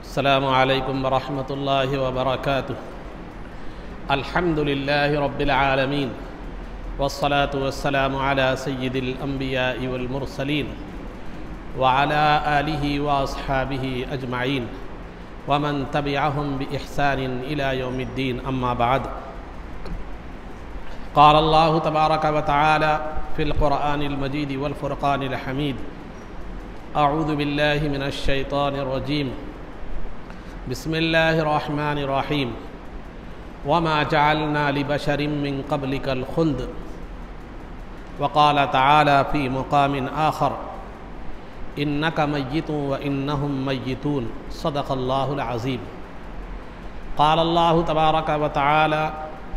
السلام علیکم ورحمۃ اللہ وبرکاتہ۔ الحمد للہ رب العالمین والصلاة والسلام علی سید الانبیاء والمرسلین وعلی آلہ واصحابہ اجمعین ومن تبعہم بإحسان الی یوم الدین، اما بعد۔ قال اللہ تبارک وتعالی فی القرآن المجید والفرقان الحمید: اعوذ باللہ من الشیطان الرجیم، بسم اللہ الرحمن الرحیم۔ وما جعلنا لبشر من قبلك الخلد۔ وقال تعالی فی مقام آخر: انک میت وانہم میتون، صدق اللہ العظیم۔ قال اللہ تبارک وتعالی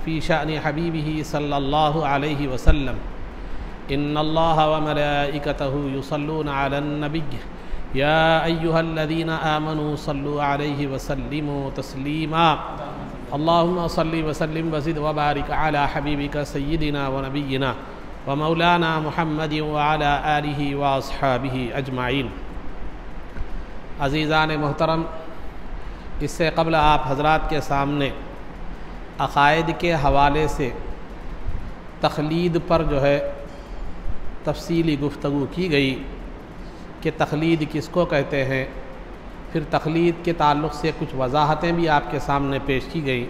فی شأن حبیبہ صلی اللہ علیہ وسلم: ان اللہ وملائکتہ یصلون علی النبی یا ایہا الذین آمنوا صلوا علیہ وسلموا تسلیما۔ اللہم صلی وسلم وزد وبارک علی حبیبک سیدنا ونبینا ومولانا محمد وعلی آلہ واصحابہ اجمعین۔ عزیزان محترم، اس سے قبل آپ حضرات کے سامنے عقائد کے حوالے سے تقلید پر تفصیلی گفتگو کی گئی کہ تقلید کس کو کہتے ہیں، پھر تقلید کے تعلق سے کچھ وضاحتیں بھی آپ کے سامنے پیش کی گئیں،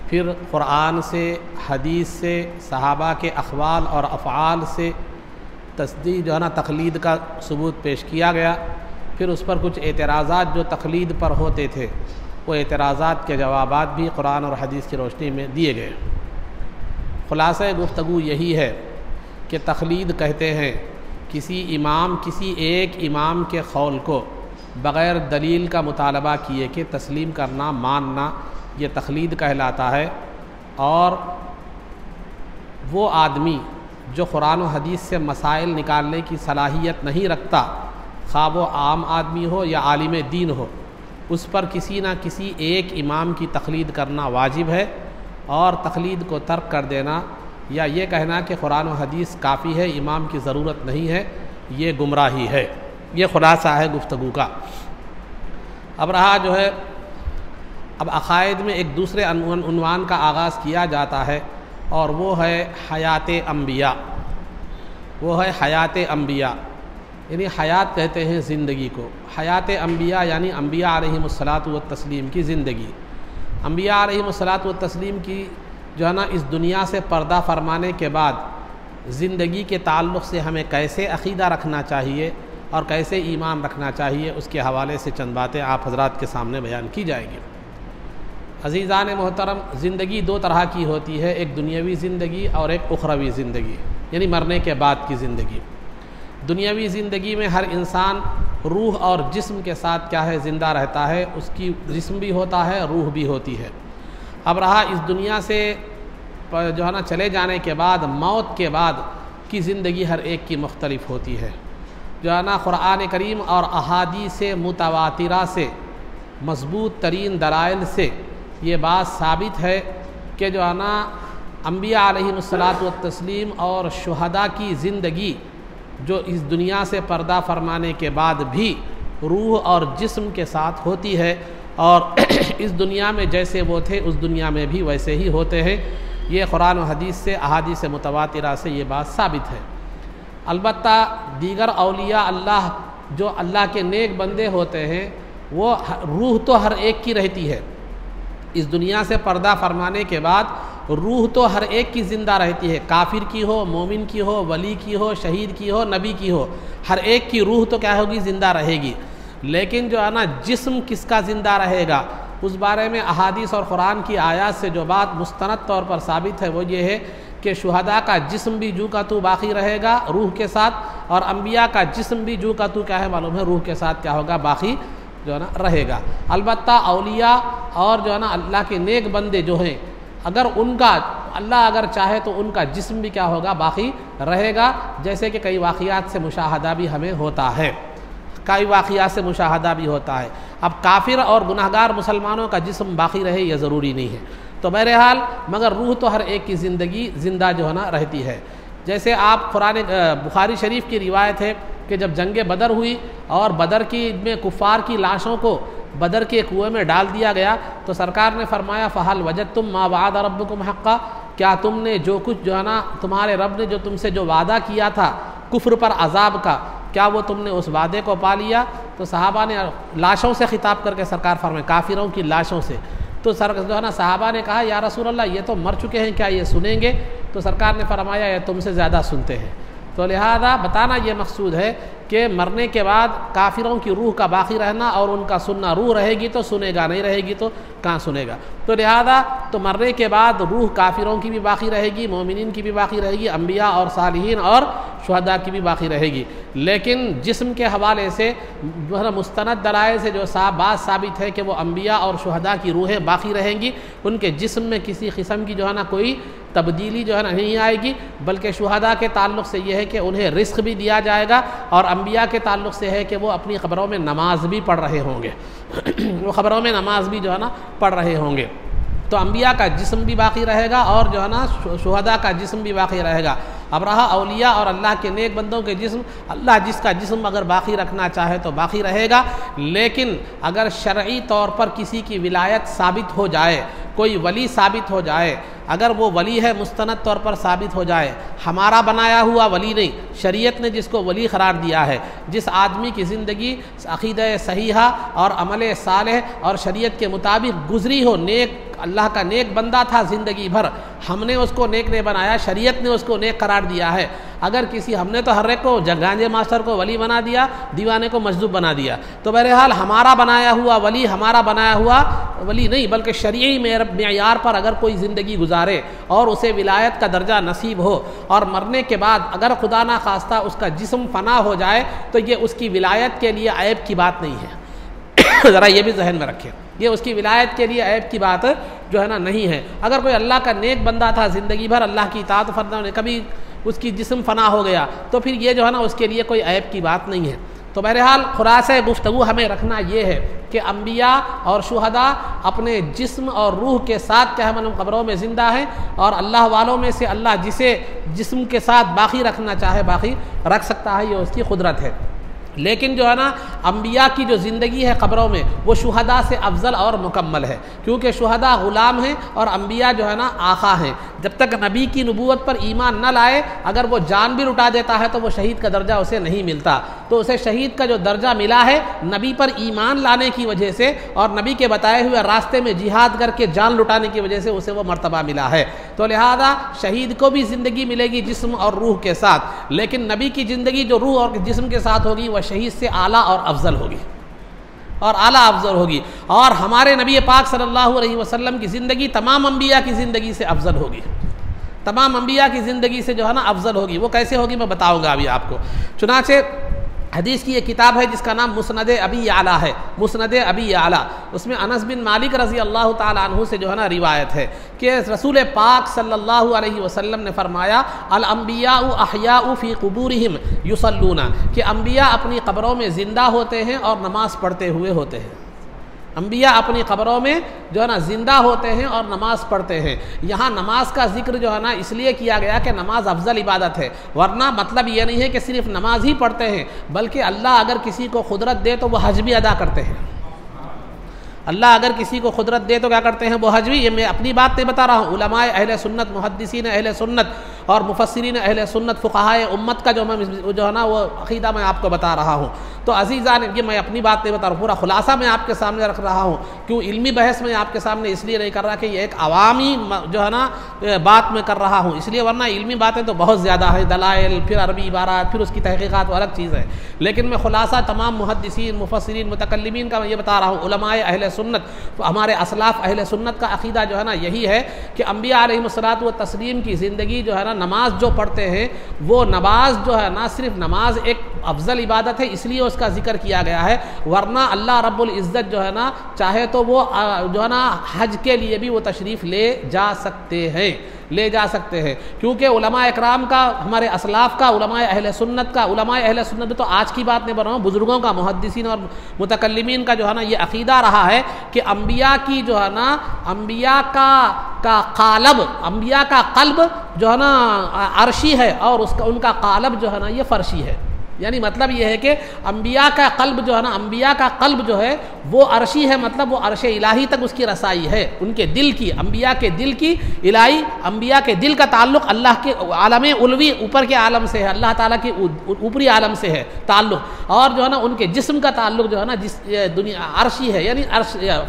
پھر قرآن سے، حدیث سے، صحابہ کے اقوال اور افعال سے تصدیق تقلید کا ثبوت پیش کیا گیا، پھر اس پر کچھ اعتراضات جو تقلید پر ہوتے تھے وہ اعتراضات کے جوابات بھی قرآن اور حدیث کی روشنی میں دیے گئے۔ خلاصہ گفتگو یہی ہے کہ تقلید کہتے ہیں کسی ایک امام کے قول کو بغیر دلیل کا مطالبہ کیے کہ تسلیم کرنا، ماننا، یہ تقلید کہلاتا ہے۔ اور وہ آدمی جو قرآن و حدیث سے مسائل نکالنے کی صلاحیت نہیں رکھتا، خواہ وہ عام آدمی ہو یا عالم دین ہو، اس پر کسی نہ کسی ایک امام کی تقلید کرنا واجب ہے، اور تقلید کو ترک کر دینا یا یہ کہنا کہ قرآن و حدیث کافی ہے، امام کی ضرورت نہیں ہے، یہ گمراہی ہے۔ یہ خلاصہ ہے گفتگو کا۔ اب رہا اب عقائد میں ایک دوسرے عنوان کا آغاز کیا جاتا ہے، اور وہ ہے حیات انبیاء۔ وہ ہے حیات انبیاء، یعنی حیات کہتے ہیں زندگی کو۔ حیات انبیاء یعنی انبیاء علیہم الصلاۃ والتسلیم کی زندگی۔ انبیاء علیہم الصلاۃ والتسلیم کی اس دنیا سے پردہ فرمانے کے بعد زندگی کے تعلق سے ہمیں کیسے عقیدہ رکھنا چاہیے اور کیسے ایمان رکھنا چاہیے، اس کے حوالے سے چند باتیں آپ حضرات کے سامنے بیان کی جائیں گی۔ عزیزان محترم، زندگی دو طرح کی ہوتی ہے، ایک دنیاوی زندگی اور ایک اخروی زندگی، یعنی مرنے کے بعد کی زندگی۔ دنیاوی زندگی میں ہر انسان روح اور جسم کے ساتھ زندہ رہتا ہے، اس کی جسم بھی ہوتا ہے، روح بھی ہوتی ہے۔ اب رہا اس دنیا سے چلے جانے کے بعد، موت کے بعد کی زندگی ہر ایک کی مختلف ہوتی ہے۔ قرآن کریم اور احادیث متواترہ سے، مضبوط ترین دلائل سے یہ بات ثابت ہے کہ انبیاء علیہم الصلاۃ والتسلیم اور شہداء کی زندگی جو اس دنیا سے پردہ فرمانے کے بعد بھی روح اور جسم کے ساتھ ہوتی ہے، اور اس دنیا میں جیسے وہ تھے اس دنیا میں بھی ویسے ہی ہوتے ہیں۔ یہ قرآن و حدیث سے، احادیث متواترہ سے یہ بات ثابت ہے۔ البتہ دیگر اولیاء اللہ جو اللہ کے نیک بندے ہوتے ہیں، وہ روح تو ہر ایک کی رہتی ہے۔ اس دنیا سے پردہ فرمانے کے بعد روح تو ہر ایک کی زندہ رہتی ہے، کافر کی ہو، مومن کی ہو، ولی کی ہو، شہید کی ہو، نبی کی ہو، ہر ایک کی روح تو ہوگی، زندہ رہے گی۔ لیکن جسم کس کا زندہ رہے گا، اس بارے میں احادیث اور قرآن کی آیات سے جو بات مستند طور پر ثابت ہے وہ یہ ہے کہ شہداء کا جسم بھی جو کا تو باقی رہے گا روح کے ساتھ، اور انبیاء کا جسم بھی جو کا تو معلوم ہے روح کے ساتھ ہوگا، باقی رہے گا۔ البتہ اولیاء اور اللہ کے نیک بندے جو ہیں، اگر ان کا اللہ اگر چاہے تو ان کا جسم بھی ہوگا، باقی رہے گا، جیسے کہ کئی واقعات سے مشاہدہ بھی ہمیں ہوتا ہے۔ اب کافر اور گناہگار مسلمانوں کا جسم باقی رہے یہ ضروری نہیں ہے، تو بہرحال مگر روح تو ہر ایک کی زندگی زندہ رہتی ہے۔ جیسے آپ بخاری شریف کی روایت ہے کہ جب جنگ بدر ہوئی اور بدر کی میں کفار کی لاشوں کو بدر کے کنویں میں ڈال دیا گیا تو سرکار نے فرمایا فہل وجدتم ما وعد ربکم حقا، کیا تم نے جو کچھ جو ہے نا تمہارے رب نے جو تم سے جو وعدہ کیا تھا کفر پر عذاب کا، کیا وہ تم نے اس وعدے کو پا لیا؟ تو صحابہ نے لاشوں سے خطاب کر کے سرکار فرمائے، کافروں کی لاشوں سے. تو جو ہے نا صحابہ نے کہا یا رسول اللہ یہ تو مر چکے ہیں، کیا یہ سنیں گے؟ تو سرکار نے فرمایا یہ تم سے زیادہ سنتے ہیں. تو لہذا بتانا یہ مقصود ہے کہ مرنے کے بعد کافروں کی روح کا باقی رہنا اور ان کا سننا، روح رہے گی تو سنے گا، نہیں رہے گی تو کہاں سنے گا. تو لہذا تو مرنے کے بعد روح کافروں کی بھی باقی رہے گی، مومنین کی بھی باقی رہے گی، انبیاء اور صالحین اور شہداء کی بھی باقی رہے گی. لیکن جسم کے حوالے سے جو ہے نا مستند دلائل سے جو بات ثابت ہے کہ وہ انبیاء اور شہداء کی روحیں باقی رہیں گی، ان کے جسم میں کسی قسم کی جو ہے نا کوئی تبدیلی جو ہے نا نہیں آئے گی، بلکہ شہداء کے تعلق سے یہ ہے کہ انہیں رزق بھی دیا جائے گا، اور انبیاء کے تعلق سے ہے کہ وہ اپنی قبروں میں نماز بھی پڑھ رہے ہوں گے وہ قبروں میں نماز بھی جو ہے نا پڑھ رہے ہوں گے. تو انبیاء کا جسم بھی باقی رہے گا اور جو ہے نا شہداء کا جسم بھی باقی رہے گا. اب رہا اولیاء اور اللہ کے نیک بندوں کے جسم، اللہ جس کا جسم اگر باقی رکھنا چاہے تو باقی رہے گا، لیکن اگر شرعی طور پر کسی کی ولایت ثابت ہو جائے، کوئی ولی ثابت ہو جائے، اگر وہ ولی ہے مستند طور پر ثابت ہو جائے، ہمارا بنایا ہوا ولی نہیں، شریعت نے جس کو ولی قرار دیا ہے، جس آدمی کی زندگی عقیدہ صحیحہ اور عمل صالح اور شریعت کے مطابق گزری ہو، نیک اللہ کا نیک بندہ تھا زندگی بھر، ہم نے اس کو نیک نہیں بنایا، شریعت نے اس کو نیک قرار دیا ہے. اگر کسی ہم نے تو ہر ایک کو گانجے ماسٹر کو ولی بنا دیا، دیوانے کو مجذوب بنا دیا، تو بہرحال ہمارا بنایا ہوا ولی ہمارا بنایا ہوا ولی نہیں، بلکہ شرعی معیار پر اگر کوئی زندگی گزارے اور اسے ولایت کا درجہ نصیب ہو اور مرنے کے بعد اگر خدا نہ خواستہ اس کا جسم فنا ہو جائے تو یہ اس کی ولایت کے لیے عیب کی بات نہیں ہے. ذرا یہ بھی ذہن میں رکھیں، یہ اس کی ولایت کے لیے عیب کی بات جو ہے نا نہیں ہے. اگر کوئی اللہ کا نیک بندہ تھا زندگی بھر اللہ کی اطاعت فرما نے، کبھی اس کی جسم فنا ہو گیا تو پھر یہ جو ہے نا اس کے لیے کوئی عیب کی بات نہیں ہے. تو بہرحال خلاصہ گفتگو ہمیں رکھنا یہ ہے کہ انبیاء اور شہداء اپنے جسم اور روح کے ساتھ کیا ہم قبروں میں زندہ ہیں، اور اللہ والوں میں سے اللہ جسے جسم کے ساتھ باقی رکھنا چاہے باقی رکھ سکتا ہے، یہ اس کی قدرت ہے. لیکن جو ہے نا انبیاء کی جو زندگی ہے قبروں میں وہ شہداء سے افضل اور مکمل ہے، کیونکہ شہداء غلام ہیں اور انبیاء جو ہے نا آقا ہیں. جب تک نبی کی نبوت پر ایمان نہ لائے، اگر وہ جان بھی لٹا دیتا ہے تو وہ شہید کا درجہ اسے نہیں ملتا. تو اسے شہید کا جو درجہ ملا ہے نبی پر ایمان لانے کی وجہ سے اور نبی کے بتائے ہوئے راستے میں جہاد کر کے جان لٹانے کی وجہ سے اسے وہ مرتبہ ملا ہے. تو لہذا شہید کو بھی زندگی ملے گی جسم اور روح کے ساتھ، لیکن نبی کی زندگی جو روح اور جسم کے ساتھ ہوگی وہ شہید سے اعلیٰ اور افضل ہوگی اور ہمارے نبی پاک صلی اللہ علیہ وسلم کی زندگی تمام انبیاء کی زندگی سے افضل ہوگی، تمام انبیاء کی زندگی سے جو ہے نا افضل ہوگی. وہ کیسے ہوگی میں بتاؤں گا ابھی آپ کو. چنانچہ حدیث کی ایک کتاب ہے جس کا نام مسند ابی اعلیٰ ہے، مسند ابی اعلیٰ. اس میں انس بن مالک رضی اللہ تعالی عنہ سے جو ہے نا روایت ہے کہ رسول پاک صلی اللہ علیہ وسلم نے فرمایا الانبیاء احیاء فی قبورہم یصلون، کہ انبیاء اپنی قبروں میں زندہ ہوتے ہیں اور نماز پڑھتے ہوئے ہوتے ہیں. انبیاء اپنی قبروں میں جو ہے نا زندہ ہوتے ہیں اور نماز پڑھتے ہیں. یہاں نماز کا ذکر جو ہے نا اس لیے کیا گیا کہ نماز افضل عبادت ہے، ورنہ مطلب یہ نہیں ہے کہ صرف نماز ہی پڑھتے ہیں، بلکہ اللہ اگر کسی کو قدرت دے تو وہ حج بھی ادا کرتے ہیں. اللہ اگر کسی کو قدرت دے تو کیا کرتے ہیں؟ وہ حج بھی. یہ میں اپنی بات نہیں بتا رہا ہوں، علماء اہل سنت، محدثین اہل سنت اور مفسرین اہل سنت، فقہائے امت کا جو ہے نا وہ عقیدہ میں آپ کو بتا رہا ہوں. تو عزیزان، یہ میں اپنی بات نہیں بتا رہا ہوں، پورا خلاصہ میں آپ کے سامنے رکھ رہا ہوں. کیوں علمی بحث میں آپ کے سامنے اس لیے نہیں کر رہا کہ یہ ایک عوامی جو ہے نا بات میں کر رہا ہوں، اس لیے، ورنہ علمی باتیں تو بہت زیادہ ہیں، دلائل، پھر عربی عبارات، پھر اس کی تحقیقات، وہ الگ چیز ہے. لیکن میں خلاصہ تمام محدثین، مفسرین، متکلمین کا میں یہ بتا رہا ہوں. علماء اہل سنت، ہمارے اسلاف اہل سنت کا عقیدہ جو ہے نا یہی ہے کہ انبیاء علیہ الصلوۃ والتسلیم کی زندگی جو ہے نا نماز جو پڑھتے ہیں، وہ نماز جو ہے نا صرف نماز ایک افضل عبادت ہے، اس لیے اس کا ذکر کیا گیا ہے. ورنہ اللہ رب العزت جو ہے نا چاہے تو وہ جو ہے نا حج کے لیے بھی وہ تشریف لے جا سکتے ہیں، کیونکہ علماء اکرام کا، ہمارے اسلاف کا، علماء اہل سنت تو آج کی بات نہیں بن رہا ہوں، بزرگوں کا، محدثین اور متکلمین کا جو ہے نا یہ عقیدہ رہا ہے کہ انبیاء کی جو ہے نا انبیاء کا قلب جو ہے نا عرشی ہے اور ان کا قالب جو ہے نا یہ فرشی ہے. یعنی مطلب یہ ہے کہ انبیاء کا قلب جو ہے نا، انبیاء کا قلب جو ہے وہ عرشی ہے، مطلب وہ عرش الہی تک اس کی رسائی ہے، ان کے دل کی، انبیاء کے دل کی الہی، انبیاء کے دل کا تعلق اللہ کے عالم علوی اوپر کے عالم سے ہے، اللہ تعالیٰ کے اوپری عالم سے ہے تعلق، اور جو ہے نا ان کے جسم کا تعلق جو ہے نا جس دنیا عرشی ہے، یعنی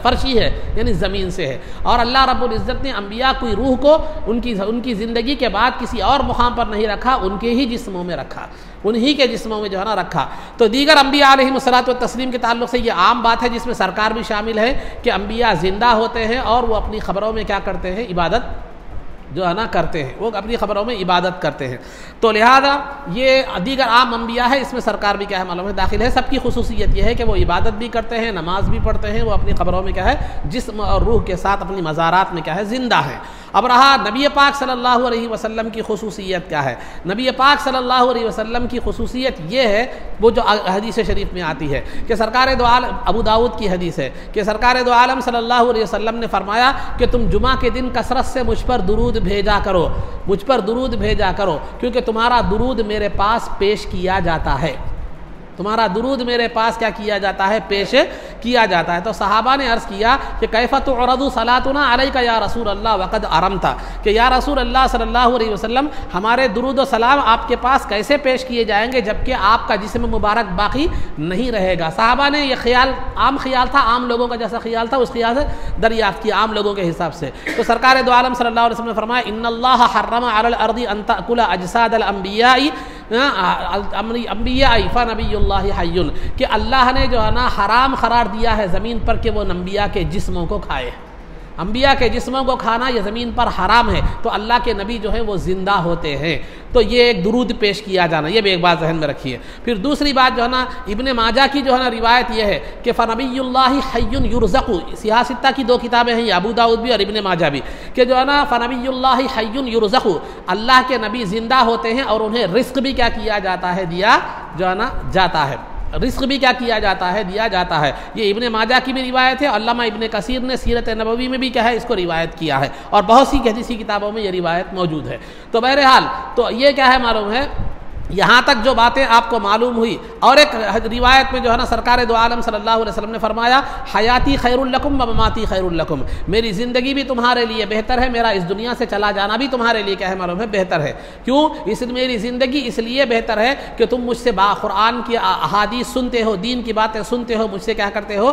فرشی ہے، یعنی زمین سے ہے۔ اور اللہ رب العزت نے انبیاء کی روح کو ان کی زندگی کے بعد کسی اور مقام پر نہیں رکھا، ان کے ہی جسموں میں رکھا، انہی کے جسموں میں جو ہے نا رکھا۔ تو دیگر انبیاء علیہم الصلاۃ والتسلیم کے تعلق سے یہ عام بات ہے، جس میں سرکار بھی شامل ہے کہ انبیاء زندہ ہوتے ہیں اور وہ اپنی خبروں میں کیا کرتے ہیں؟ عبادت جو ہے نا کرتے ہیں، وہ اپنی خبروں میں عبادت کرتے ہیں۔ تو لہذا یہ دیگر عام انبیاء ہے، اس میں سرکار بھی کیا ہے معلوم ہے داخل ہے۔ سب کی خصوصیت یہ ہے کہ وہ عبادت بھی کرتے ہیں، نماز بھی پڑھتے ہیں، وہ اپنی خبروں میں کیا ہے جسم اور روح کے ساتھ اپنی مزارات میں کیا ہے زندہ ہیں۔ اب رہا نبی پاک صلی اللہ علیہ وسلم کی خصوصیت کیا ہے؟ نبی پاک صلی اللہ علیہ وسلم کی خصوصیت یہ ہے، وہ جو حدیث شریف میں آتی ہے کہ سرکار دو عالم، ابو داؤد کی حدیث ہے کہ سرکار دو عالم صلی اللہ علیہ وسلم نے فرمایا کہ تم جمعہ کے دن کثرت سے مجھ پر درود بھیجا کرو، مجھ پر درود بھیجا کرو، کیونکہ تمہارا درود میرے پاس پیش کیا جاتا ہے، تمہارا درود میرے پاس کیا کیا جاتا ہے؟ پیش کیا جاتا ہے۔ تو صحابہ نے عرض کیا کہ کیف تعرض صلاتنا علیک یا رسول اللہ وقد ارمت، کہ یا رسول اللہ صلی اللہ علیہ وسلم ہمارے درود و سلام آپ کے پاس کیسے پیش کیے جائیں گے جبکہ آپ کا جسم مبارک باقی نہیں رہے گا؟ صحابہ نے یہ خیال، عام خیال تھا، عام لوگوں کا جیسا خیال تھا اس خیال سے دریافت کیا عام لوگوں کے حساب سے۔ تو سرکار دو عالم صلی اللہ علیہ وسلم نے فرمایا ان اللہ حرم علی الارض ان تأکل اجساد الانبیاء انبیاء فنبی اللہ حی، کہ اللہ نے جو ہے نا حرام قرار دیا ہے زمین پر کہ وہ انبیاء کے جسموں کو کھائے، انبیاء کے جسموں کو کھانا یہ زمین پر حرام ہے، تو اللہ کے نبی جو ہیں وہ زندہ ہوتے ہیں۔ تو یہ ایک درود پیش کیا جانا، یہ بھی ایک بات ذہن میں رکھیے۔ پھر دوسری بات جو ہے نا ابن ماجہ کی جو ہے نا روایت یہ ہے کہ فنبی اللہ حی یرزق، سیاہ ستہ کی دو کتابیں ہیں، ابو داؤد بھی اور ابن ماجہ بھی، کہ جو ہے نا فنبی اللہ حی یرزق، اللہ کے نبی زندہ ہوتے ہیں اور انہیں رزق بھی کیا جاتا ہے، دیا جو ہے نا جاتا ہے، رزق بھی کیا جاتا ہے، دیا جاتا ہے۔ یہ ابن ماجہ کی بھی روایت ہے، علامہ ابن کثیر نے سیرت نبوی میں بھی کیا ہے اس کو روایت کیا ہے، اور بہت سی حدیثی کتابوں میں یہ روایت موجود ہے۔ تو بہرحال تو یہ کیا ہے معلوم ہے، یہاں تک جو باتیں آپ کو معلوم ہوئی۔ اور ایک روایت میں جو ہے نا سرکار دو عالم صلی اللہ علیہ وسلم نے فرمایا حیاتی خیر لکم و مماتی خیر لکم، میری زندگی بھی تمہارے لیے بہتر ہے، میرا اس دنیا سے چلا جانا بھی تمہارے لیے کیا ہے معلوم ہے بہتر ہے۔ کیوں؟ میری زندگی اس لیے بہتر ہے کہ تم مجھ سے قرآن کی احادیث سنتے ہو، دین کی باتیں سنتے ہو، مجھ سے کیا کرتے ہو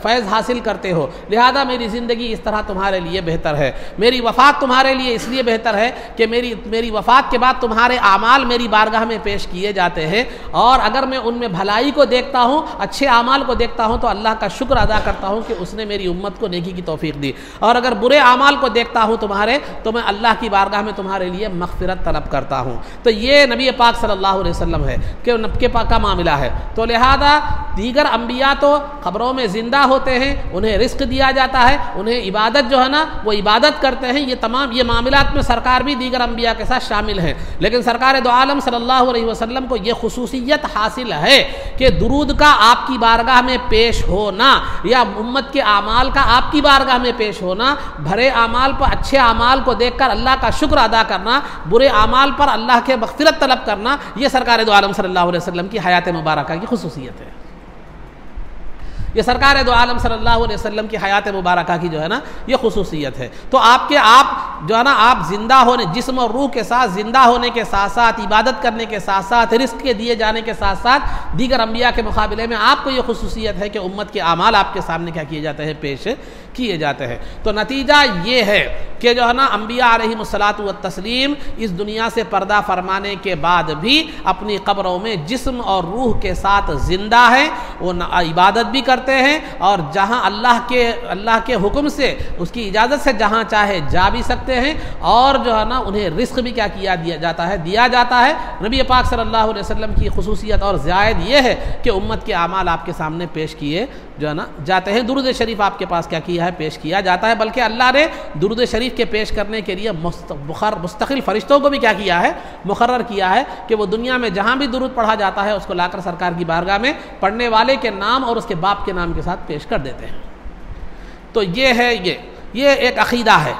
فیض حاصل کرتے ہو، لہذا میری زندگی اس طرح تمہارے لیے بہتر ہے۔ میری وفات تمہارے لیے اس لیے بہتر ہے کہ میری وفات کے بعد تمہارے اعمال میری بارگاہ میں پیش کیے جاتے ہیں، اور اگر میں ان میں بھلائی کو دیکھتا ہوں، اچھے اعمال کو دیکھتا ہوں تو اللہ کا شکر ادا کرتا ہوں کہ اس نے میری امت کو نیکی کی توفیق دی، اور اگر برے اعمال کو دیکھتا ہوں تمہارے تو میں اللہ کی بارگاہ میں تمہارے لیے مغفرت طلب کرتا ہوں۔ تو یہ نبی پاک صلی اللہ علیہ وسلم ہے کہ نبی پاک کا معاملہ ہے۔ تو لہذا دیگر انبیاء تو خبروں میں زندہ ہوتے ہیں، انہیں رزق دیا جاتا ہے، انہیں عبادت جو ہے نا وہ عبادت کرتے ہیں، یہ تمام یہ معاملات میں سرکار بھی دیگر انبیاء کے ساتھ شامل ہیں۔ لیکن سرکار دو عالم صلی اللہ علیہ وسلم کو یہ خصوصیت حاصل ہے کہ درود کا آپ کی بارگاہ میں پیش ہونا یا امت کے اعمال کا آپ کی بارگاہ میں پیش ہونا، بھرے اعمال پر اچھے اعمال کو دیکھ کر اللہ کا شکر ادا کرنا، برے اعمال پر اللہ کے مغفرت طلب کرنا، یہ سرکار دو عالم صلی اللہ علیہ وسلم کی حیات مبارکہ کی خصوصیت ہے۔ یہ سرکار دو عالم صلی اللہ علیہ وسلم کی حیات مبارکہ کی جو ہے نا یہ خصوصیت ہے۔ تو آپ جو ہے نا آپ زندہ ہونے، جسم اور روح کے ساتھ زندہ ہونے کے ساتھ ساتھ، عبادت کرنے کے ساتھ ساتھ، رزق کے دیے جانے کے ساتھ ساتھ، دیگر انبیاء کے مقابلے میں آپ کو یہ خصوصیت ہے کہ امت کے اعمال آپ کے سامنے کیا کیے جاتے ہیں؟ پیش کیے جاتے ہیں۔ تو نتیجہ یہ ہے کہ جو ہے نا انبیاء علیہم الصلاۃ والتسلیم اس دنیا سے پردہ فرمانے کے بعد بھی اپنی قبروں میں جسم اور روح کے ساتھ زندہ ہیں، وہ عبادت بھی کرتے ہیں، اور جہاں اللہ کے حکم سے، اس کی اجازت سے جہاں چاہے جا بھی سکتے ہیں، اور جو ہے نا انہیں رزق بھی کیا دیا جاتا ہے۔ نبی پاک صلی اللہ علیہ وسلم کی خصوصیت اور زائد یہ ہے کہ امت کے اعمال آپ کے سامنے پیش کیے جو ہے نا جاتے ہیں، درود شریف آپ کے پاس کیا کیا ہے؟ پیش کیا جاتا ہے، بلکہ اللہ نے درود شریف کے پیش کرنے کے لیے مستقل فرشتوں کو بھی کیا کیا ہے؟ مقرر کیا ہے کہ وہ دنیا میں جہاں بھی درود پڑھا جاتا ہے اس کو لا کر سرکار کی بارگاہ میں پڑھنے والے کے نام اور اس کے باپ کے نام کے ساتھ پیش کر دیتے ہیں۔ تو یہ ہے یہ ایک عقیدہ ہے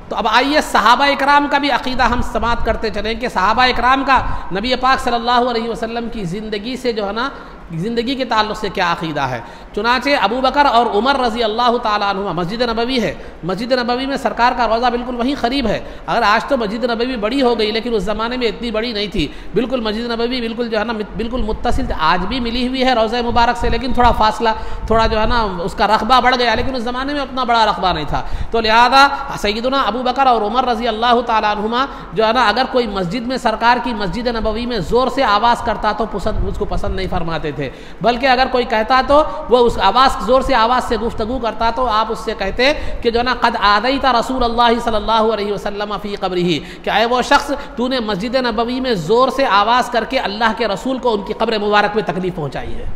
تو اب آئیے صحابہ اکرام کا بھی عقیدہ ہم سماعت کرتے چلیں کہ صحابہ اکرام کا نبی پاک صلی اللہ علیہ وسلم کی زندگی سے جو ہے نا زندگی کے تعلق سے کیا عقیدہ ہے۔ چنانچہ ابو بکر اور عمر رضی اللہ تعالیٰ عنہما، مسجد نبوی ہے، مسجد نبوی میں سرکار کا روضہ بالکل وہیں قریب ہے۔ اگر آج تو مسجد نبوی بڑی ہو گئی، لیکن اس زمانے میں اتنی بڑی نہیں تھی، بالکل مسجد نبوی بالکل جو ہے نا بالکل متصل، آج بھی ملی ہوئی ہے روضہ مبارک سے، لیکن تھوڑا فاصلہ، تھوڑا جو ہے نا اس کا رقبہ بڑھ گیا، لیکن اس زمانے میں اتنا بڑا رقبہ نہیں تھا۔ تو لہذا سیدنا ابو بکر اور عمر رضی اللہ تعالیٰ عنہما جو ہے نا اگر کوئی مسجد میں سرکار کی مسجد نبوی میں زور سے آواز کرتا تو اس کو پسند نہیں فرماتے تھے، بلکہ اگر کوئی کہتا تو وہ اس آواز زور سے آواز سے گفتگو کرتا تو آپ اس سے کہتے کہ جو ہے نا قد آذیت رسول اللہ صلی اللہ علیہ وسلم فی قبرہ، کہ اے وہ شخص تو نے مسجد نبوی میں زور سے آواز کر کے اللہ کے رسول کو ان کی قبر مبارک میں تکلیف پہنچائی ہے۔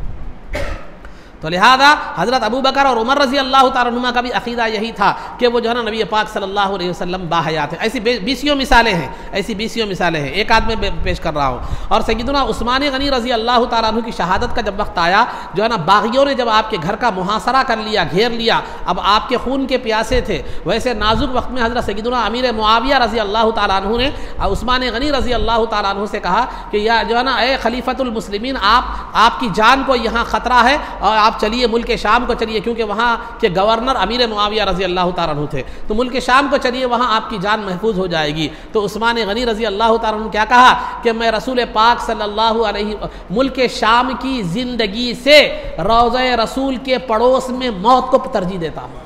تو لہذا حضرت ابو بکر اور عمر رضی اللہ تعالیٰ عنہما کا بھی عقیدہ یہی تھا کہ وہ جو ہے نا نبی پاک صلی اللہ علیہ وسلم باحیات ہیں۔ ایسی بیسیوں مثالیں ہیں، ایسی بیسیوں مثالیں ہیں، ایک آدھ میں پیش کر رہا ہوں۔ اور سیدنا عثمان غنی رضی اللہ تعالیٰ عنہ کی شہادت کا جب وقت آیا، جو ہے نا باغیوں نے جب آپ کے گھر کا محاصرہ کر لیا، گھیر لیا، اب آپ کے خون کے پیاسے تھے، ویسے نازک وقت میں حضرت سیدنا امیر معاویہ رضی اللہ تعالیٰ عنہ نے عثمان غنی رضی اللہ تعالیٰ عنہ سے کہا کہ یا جو ہے نا اے خلیفۃ المسلمین، آپ کی جان کو یہاں خطرہ ہے اور آپ چلیے ملک شام کو چلیے، کیونکہ وہاں کے گورنر امیر معاویہ رضی اللہ تعالیٰ عنہ تھے، تو ملک شام کو چلیے، وہاں آپ کی جان محفوظ ہو جائے گی۔ تو عثمان غنی رضی اللہ تعالیٰ عنہ نے کیا کہا کہ میں رسول پاک صلی اللہ علیہ ملک شام کی زندگی سے روضہ رسول کے پڑوس میں موت کو ترجیح دیتا ہوں،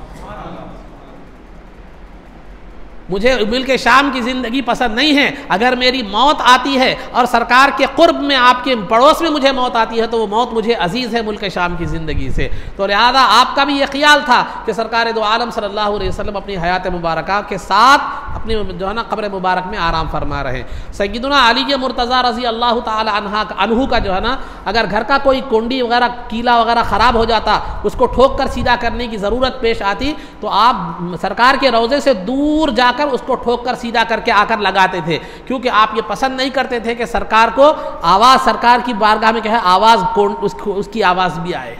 مجھے ملک شام کی زندگی پسند نہیں ہے، اگر میری موت آتی ہے اور سرکار کے قرب میں آپ کے پڑوس میں مجھے موت آتی ہے تو وہ موت مجھے عزیز ہے ملک شام کی زندگی سے۔ تو لہذا آپ کا بھی یہ خیال تھا کہ سرکار دو عالم صلی اللہ علیہ وسلم اپنی حیات مبارکہ کے ساتھ اپنی جو ہے نا قبر مبارک میں آرام فرما رہے۔ سیدنا علی مرتضیٰ رضی اللہ تعالی عنہ کا جو ہے نا اگر گھر کا کوئی کنڈی وغیرہ کیلا وغیرہ خراب ہو جاتا، اس کو ٹھوک کر سیدھا کرنے کی ضرورت پیش آتی تو آپ سرکار کے روضے سے دور جا کر اس کو ٹھوک کر سیدھا کر کے آ کر لگاتے تھے، کیونکہ آپ یہ پسند نہیں کرتے تھے کہ سرکار کو آواز سرکار کی بارگاہ میں کہے آواز اس کی آواز بھی آئے،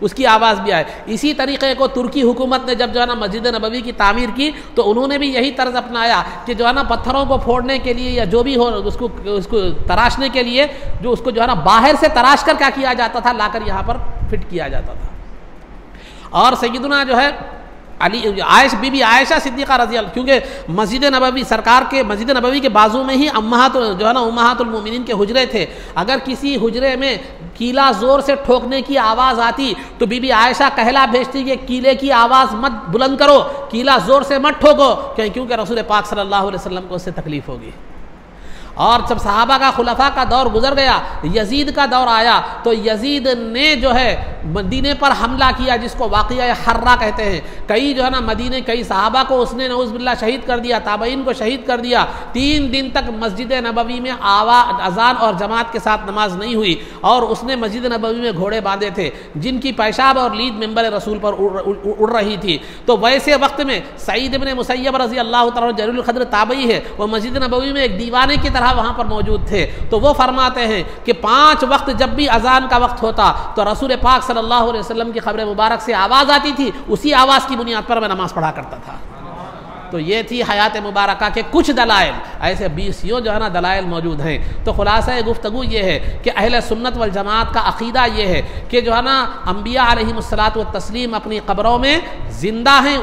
اس کی آواز بھی آئے۔ اسی طریقے کو ترکی حکومت نے جب جو ہے نا مسجد نبوی کی تعمیر کی تو انہوں نے بھی یہی طرز اپنایا کہ جو ہے نا پتھروں کو پھوڑنے کے لیے یا جو بھی ہو اس کو تراشنے کے لیے جو اس کو جو ہے نا باہر سے تراش کر کیا کیا جاتا تھا، لا کر یہاں پر فٹ کیا جاتا تھا۔ اور سیدنا جو ہے بی بی عائشہ صدیقہ رضی اللہ، کیونکہ مسجد نبوی سرکار کے مسجد نبوی کے بازو میں ہی جو ہے نا امہات المومنین کے حجرے تھے، اگر کسی حجرے میں کیلا زور سے ٹھوکنے کی آواز آتی تو بی بی عائشہ کہلا بھیجتی کہ کیلے کی آواز مت بلند کرو، کیلا زور سے مت ٹھوکو، کیونکہ رسول پاک صلی اللہ علیہ وسلم کو اس سے تکلیف ہوگی۔ اور جب صحابہ کا خلفاء کا دور گزر گیا، یزید کا دور آیا تو یزید نے جو ہے مدینے پر حملہ کیا، جس کو واقعہ حرہ کہتے ہیں۔ کئی جو ہے نا مدینے کئی صحابہ کو اس نے نعوذ باللہ شہید کر دیا، تابعین کو شہید کر دیا۔ 3 دن تک مسجد نبوی میں اذان اور جماعت کے ساتھ نماز نہیں ہوئی، اور اس نے مسجد نبوی میں گھوڑے باندھے تھے جن کی پیشاب اور لید منبر رسول پر اڑ رہی تھی۔ تو ویسے وقت میں سعید ابن مسیب رضی اللہ تعالیٰ جلیل القدر تابعی ہے، وہ مسجد نبوی میں ایک دیوانے کی طرح وہاں پر موجود تھے۔ تو وہ فرماتے ہیں کہ 5 وقت جب بھی اذان کا وقت ہوتا تو رسول پاک صلی اللہ علیہ وسلم کی قبر مبارک سے آواز آتی تھی، اسی آواز کی بنیاد پر میں نماز پڑھا کرتا تھا۔ تو یہ تھی حیات مبارکہ کے کچھ دلائل، ایسے 20 جو ہے نا دلائل موجود ہیں۔ تو خلاصہ گفتگو یہ ہے کہ اہل سنت والجماعت کا عقیدہ یہ ہے کہ جو ہے نا انبیاء علیہم الصلاۃ والتسلیم اپنی قبروں میں زندہ ہیں،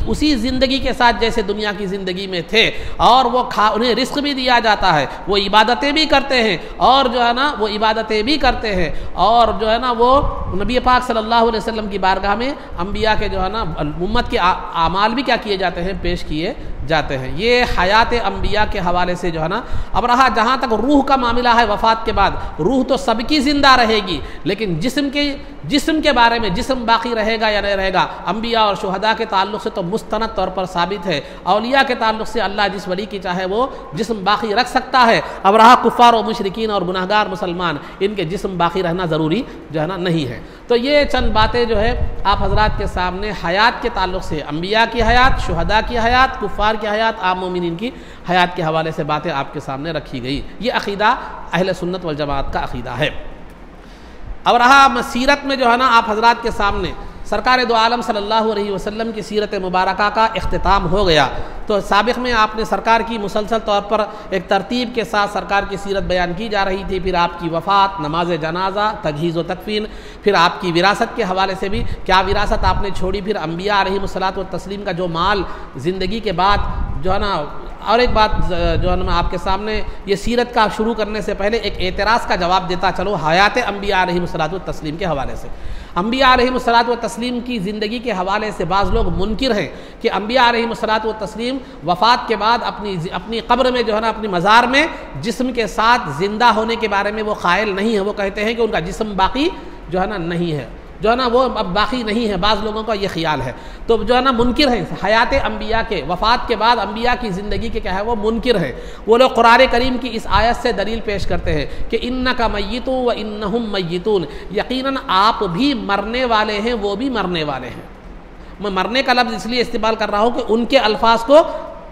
اسی زندگی کے ساتھ جیسے دنیا کی زندگی میں تھے، اور وہ انہیں رزق بھی دیا جاتا ہے، وہ عبادتیں بھی کرتے ہیں، اور جو ہے نا وہ عبادتیں بھی کرتے ہیں، اور جو ہے نا وہ نبی پاک صلی اللہ علیہ وسلم کی بارگاہ میں انبیاء کے جو ہے نا امت کے اعمال بھی کیا کیے جاتے ہیں، پیش کیے جاتے ہیں۔ یہ حیات انبیاء کے حوالے سے جو ہے نا اب رہا جہاں تک روح کا معاملہ ہے، وفات کے بعد روح تو سب کی زندہ رہے گی، لیکن جسم کے بارے میں جسم باقی رہے گا یا نہیں رہے گا، انبیاء اور شہداء کے تعلق سے تو مستند طور پر ثابت ہے، اولیاء کے تعلق سے اللہ جس ولی کی چاہے وہ جسم باقی رکھ سکتا ہے۔ اب رہا کفار و مشرکین اور گناہگار مسلمان، ان کے جسم باقی رہنا ضروری جو ہے نا نہیں ہے۔ تو یہ چند باتیں جو ہے آپ حضرات کے سامنے حیات کے تعلق سے، انبیاء کی حیات، شہداء کی حیات، کفار کی حیات، عام مومنین کی حیات کے حوالے سے باتیں آپ کے سامنے رکھی گئی۔ یہ عقیدہ اہل سنت والجماعت کا عقیدہ ہے۔ اب رہا سیرت میں جو ہے نا آپ حضرات کے سامنے سرکار دو عالم صلی اللہ علیہ وسلم کی سیرت مبارکہ کا اختتام ہو گیا، تو سابق میں آپ نے سرکار کی مسلسل طور پر ایک ترتیب کے ساتھ سرکار کی سیرت بیان کی جا رہی تھی، پھر آپ کی وفات، نماز جنازہ، تجہیز و تکفین، پھر آپ کی وراثت کے حوالے سے بھی کیا وراثت آپ نے چھوڑی، پھر انبیاء علیہم الصلاۃ والتسلیم کا جو مال زندگی کے بعد جو ہے نا، اور ایک بات جو ہے نا میں آپ کے سامنے یہ سیرت کا شروع کرنے سے پہلے ایک اعتراض کا جواب دیتا چلو حیات انبیاء علیہم الصلاۃ والتسلیم کے حوالے سے۔ انبیاء علیہم الصلاۃ والتسلیم کی زندگی کے حوالے سے بعض لوگ منکر ہیں کہ انبیاء علیہم الصلاۃ والتسلیم وفات کے بعد اپنی قبر میں جو ہے نا، اپنی مزار میں جسم کے ساتھ زندہ ہونے کے بارے میں وہ قائل نہیں ہے، وہ کہتے ہیں کہ ان کا جسم باقی جو ہے نا نہیں ہے، جو ہے نا وہ اب باقی نہیں ہے، بعض لوگوں کا یہ خیال ہے، تو جو ہے نا منکر ہیں حیات انبیاء کے، وفات کے بعد انبیاء کی زندگی کے کیا ہے وہ منکر ہیں۔ وہ لوگ قرآن کریم کی اس آیت سے دلیل پیش کرتے ہیں کہ انک میت و انہم میتون، یقیناً آپ بھی مرنے والے ہیں، وہ بھی مرنے والے ہیں۔ میں مرنے کا لفظ اس لیے استعمال کر رہا ہوں کہ ان کے الفاظ کو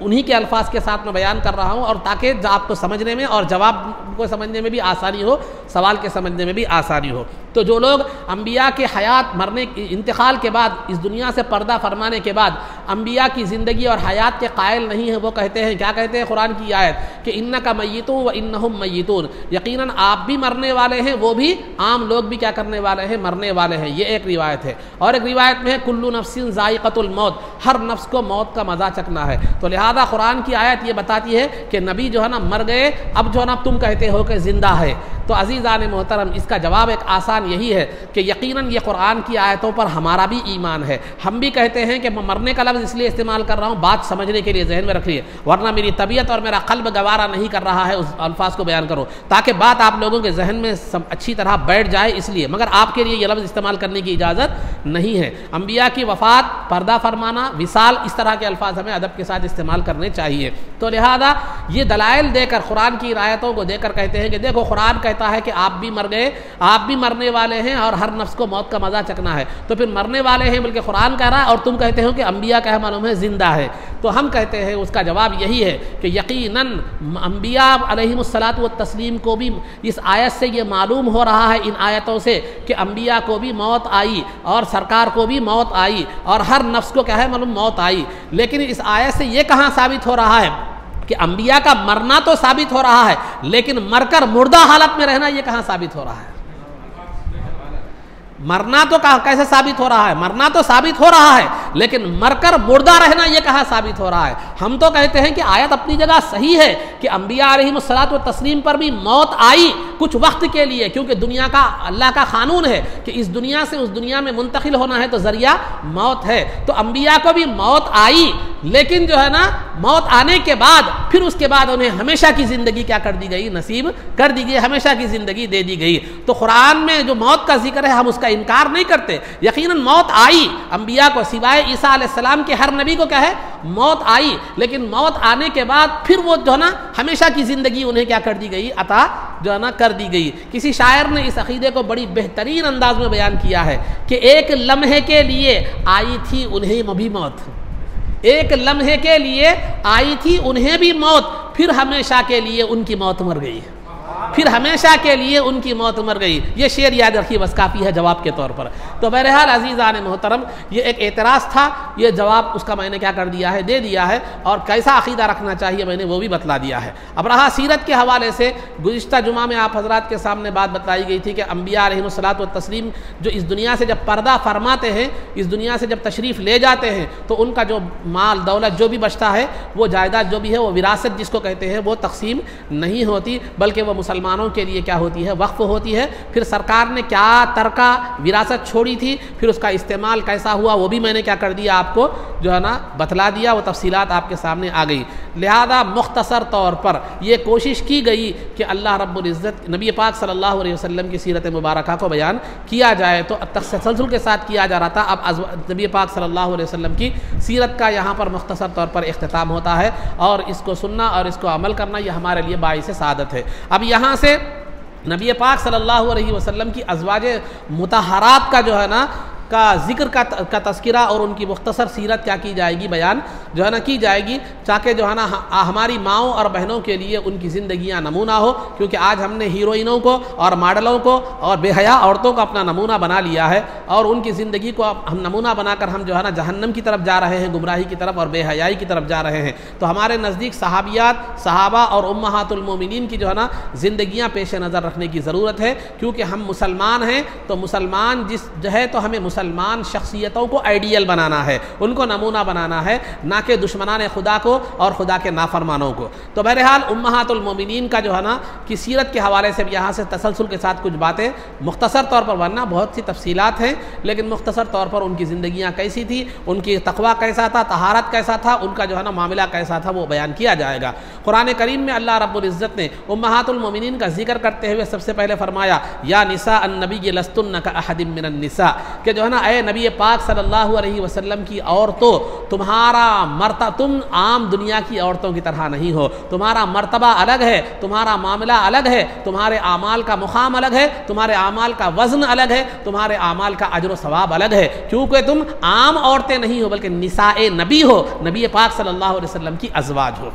انہی کے الفاظ کے ساتھ میں بیان کر رہا ہوں، اور تاکہ آپ کو سمجھنے میں اور جواب کو سمجھنے میں بھی آسانی ہو، سوال کے سمجھنے میں بھی آسانی ہو۔ تو جو لوگ انبیاء کے حیات مرنے انتقال کے بعد اس دنیا سے پردہ فرمانے کے بعد انبیاء کی زندگی اور حیات کے قائل نہیں ہیں، وہ کہتے ہیں، کیا کہتے ہیں قرآن کی آیت کہ انک میتون و انہم میتون، یقیناً آپ بھی مرنے والے ہیں، وہ بھی عام لوگ بھی کیا کرنے والے ہیں، مرنے والے ہیں۔ یہ ایک روایت ہے، اور ایک روایت میں ہے کل نفس ذائقۃ الموت، ہر نفس کو موت کا مزہ چکھنا ہے۔ تو لہذا قرآن کی آیت یہ بتاتی ہے کہ نبی جو ہے نا مر گئے، اب جو ہے نا تم کہتے ہو کہ زندہ ہے۔ تو عزیزان محترم، اس کا جواب ایک آسان یہی ہے کہ یقیناً یہ قرآن کی آیتوں پر ہمارا بھی ایمان ہے۔ ہم بھی کہتے ہیں کہ میں مرنے کا لفظ اس لیے استعمال کر رہا ہوں، بات سمجھنے کے لیے ذہن میں رکھیے، ورنہ میری طبیعت اور میرا قلب گوارا نہیں کر رہا ہے اس الفاظ کو بیان کرو، تاکہ بات آپ لوگوں کے ذہن میں اچھی طرح بیٹھ جائے اس لیے، مگر آپ کے لیے یہ لفظ استعمال کرنے کی اجازت نہیں ہے۔ انبیاء کی وفات، پردہ فرمانا، وصال، اس طرح کے الفاظ ہمیں ادب کے ساتھ استعمال کرنے چاہیے۔ تو لہذا یہ دلائل دے کر، قرآن کی آیتوں کو دے کر کہتے ہیں کہ دیکھو قرآن کہتا ہے کہ آپ بھی مر گئے، آپ بھی مرنے والے ہیں، اور ہر نفس کو موت کا مزہ چکھنا ہے، تو پھر مرنے والے ہیں بلکہ قرآن کہہ رہا ہے، اور تم کہتے ہو کہ انبیاء کا معلوم ہے زندہ ہے۔ تو ہم کہتے ہیں اس کا جواب یہی ہے کہ یقیناً انبیاء علیہم الصلاۃ والتسلیم کو بھی اس آیت سے یہ معلوم ہو رہا ہے، ان آیتوں سے، کہ انبیاء کو بھی موت آئی اور سرکار کو بھی موت آئی اور ہر نفس کو کیا ہے معلوم موت آئی۔ لیکن اس آیت سے یہ کہاں ثابت ہو رہا ہے کہ انبیاء کا مرنا تو ثابت ہو رہا ہے، لیکن مر کر مردہ حالت میں رہنا یہ کہاں ثابت ہو رہا ہے؟ مرنا تو کیسے ثابت ہو رہا ہے؟ مرنا تو ثابت ہو رہا ہے، لیکن مر کر مردہ رہنا یہ کہاں ثابت ہو رہا ہے؟ ہم تو کہتے ہیں کہ آیت اپنی جگہ صحیح ہے کہ انبیاء علیہم الصلاۃ والتسلیم پر بھی موت آئی کچھ وقت کے لیے، کیونکہ دنیا کا اللہ کا قانون ہے کہ اس دنیا سے اس دنیا میں منتقل ہونا ہے تو ذریعہ موت ہے۔ تو انبیاء کو بھی موت آئی، لیکن جو ہے نا موت آنے کے بعد پھر اس کے بعد انہیں ہمیشہ کی زندگی کیا کر دی گئی؟ نصیب کر دی گئی، ہمیشہ کی زندگی دے دی گئی۔ تو قرآن میں جو موت کا ذکر ہے ہم اس کا انکار نہیں کرتے، یقیناً موت آئی انبیاء کو، سوائے عیسیٰ علیہ السلام کے ہر نبی کو کیا ہے موت آئی، لیکن موت آنے کے بعد پھر وہ جو ہے نا ہمیشہ کی زندگی انہیں کیا کر دی گئی؟ عطا جو ہے نا کر دی گئی۔ کسی شاعر نے اس عقیدے کو بڑی بہترین انداز میں بیان کیا ہے کہ ایک لمحے کے لیے آئی تھی انہیں بھی موت، ایک لمحے کے لیے آئی تھی انہیں بھی موت، پھر ہمیشہ کے لیے ان کی موت مر گئی، پھر ہمیشہ کے لیے ان کی موت مر گئی۔ یہ شعر یاد رکھیے، بس کافی ہے جواب کے طور پر۔ تو بہرحال عزیزان محترم، یہ ایک اعتراض تھا، یہ جواب اس کا میں نے کیا کر دیا ہے؟ دے دیا ہے، اور کیسا عقیدہ رکھنا چاہیے میں نے وہ بھی بتلا دیا ہے۔ اب رہا سیرت کے حوالے سے، گزشتہ جمعہ میں آپ حضرات کے سامنے بات بتلائی گئی تھی کہ انبیاء علیہم الصلاۃ والتسلیم جو اس دنیا سے جب پردہ فرماتے ہیں، اس دنیا سے جب تشریف لے جاتے ہیں، تو ان کا جو مال دولت جو بھی بچتا ہے، وہ جائیداد جو بھی ہے، وہ وراثت جس کو کہتے ہیں، وہ تقسیم نہیں ہوتی، بلکہ وہ مسلمانوں کے لیے کیا ہوتی ہے؟ وقف ہوتی ہے۔ پھر سرکار نے کیا ترکہ وراثت چھوڑی تھی، پھر اس کا استعمال کیسا ہوا، وہ بھی میں نے کیا کر دیا آپ کو جو ہے نا بتلا دیا، وہ تفصیلات آپ کے سامنے آ گئی۔ لہذا مختصر طور پر یہ کوشش کی گئی کہ اللہ رب العزت نبی پاک صلی اللہ علیہ وسلم کی سیرت مبارکہ کو بیان کیا جائے، تو تسلسل کے ساتھ کیا جا رہا تھا۔ اب نبی پاک صلی اللہ علیہ وسلم کی سیرت کا یہاں پر مختصر طور پر اختتام ہوتا ہے، اور اس کو سننا اور اس کو عمل کرنا یہ ہمارے لیے باعث سعادت ہے۔ اب یہاں سے نبی پاک صلی اللہ علیہ وسلم کی ازواج مطہرات کا جو ہے نا کا ذکر کا تذکرہ اور ان کی مختصر سیرت کیا کی جائے گی، بیان جو ہے نا کی جائے گی، تاکہ جو ہے نا ہماری ماؤں اور بہنوں کے لیے ان کی زندگیاں نمونہ ہو، کیونکہ آج ہم نے ہیروئنوں کو اور ماڈلوں کو اور بے حیا عورتوں کو اپنا نمونہ بنا لیا ہے، اور ان کی زندگی کو ہم نمونہ بنا کر ہم جو ہے نا جہنم کی طرف جا رہے ہیں، گمراہی کی طرف اور بے حیائی کی طرف جا رہے ہیں۔ تو ہمارے نزدیک صحابیات، صحابہ اور امہات المومنین کی جو ہے نا زندگیاں پیش نظر رکھنے کی ضرورت ہے، کیونکہ ہم مسلمان ہیں، تو مسلمان جو ہے تو ہمیں مسلمان شخصیتوں کو آئیڈیل بنانا ہے، ان کو نمونہ بنانا ہے، نہ کہ دشمنان خدا کو اور خدا کے نافرمانوں کو۔ تو بہرحال امہات المومنین کا جو ہے نا کی سیرت کے حوالے سے یہاں سے تسلسل کے ساتھ کچھ باتیں مختصر طور پر، ورنہ بہت سی تفصیلات ہیں، لیکن مختصر طور پر ان کی زندگیاں کیسی تھی، ان کی تقوی کیسا تھا، طہارت کیسا تھا، ان کا جو ہے نا معاملہ کیسا تھا، وہ بیان کیا جائے گا۔ قرآن کریم میں اللہ رب العزت نے امہات المومنین کا ذکر کرتے ہوئے سب سے پہلے فرمایا یا نساء النبی لستن کاحد من النساء، کہ جو ہے نا اے نبی پاک صلی اللہ علیہ وسلم کی عورتوں، تمہارا مرتبہ، تم عام دنیا کی عورتوں کی طرح نہیں ہو، تمہارا مرتبہ الگ ہے، تمہارا معاملہ الگ ہے، تمہارے اعمال کا مقام الگ ہے، تمہارے اعمال کا وزن الگ ہے، تمہارے اعمال کا اجر و ثواب الگ ہے، کیونکہ تم عام عورتیں نہیں ہو بلکہ نساء نبی ہو، نبی پاک صلی اللہ علیہ وسلم کی ازواج ہو،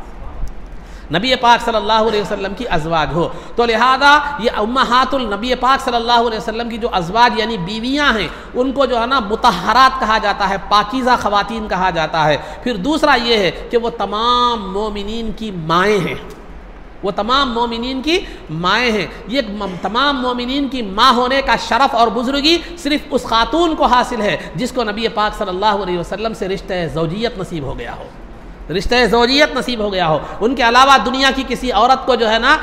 نبی پاک صلی اللہ علیہ وسلم کی ازواج ہو۔ تو لہذا یہ امہات النبی پاک صلی اللہ علیہ وسلم کی جو ازواج یعنی بیویاں ہیں، ان کو جو ہے نا مطہرات کہا جاتا ہے، پاکیزہ خواتین کہا جاتا ہے۔ پھر دوسرا یہ ہے کہ وہ تمام مومنین کی مائیں ہیں، وہ تمام مومنین کی مائیں ہیں۔ یہ تمام مومنین کی ماں ہونے کا شرف اور بزرگی صرف اس خاتون کو حاصل ہے جس کو نبی پاک صلی اللہ علیہ وسلم سے رشتہ زوجیت نصیب ہو گیا ہو، رشتہ زوجیت نصیب ہو گیا ہو۔ ان کے علاوہ دنیا کی کسی عورت کو جو ہے نا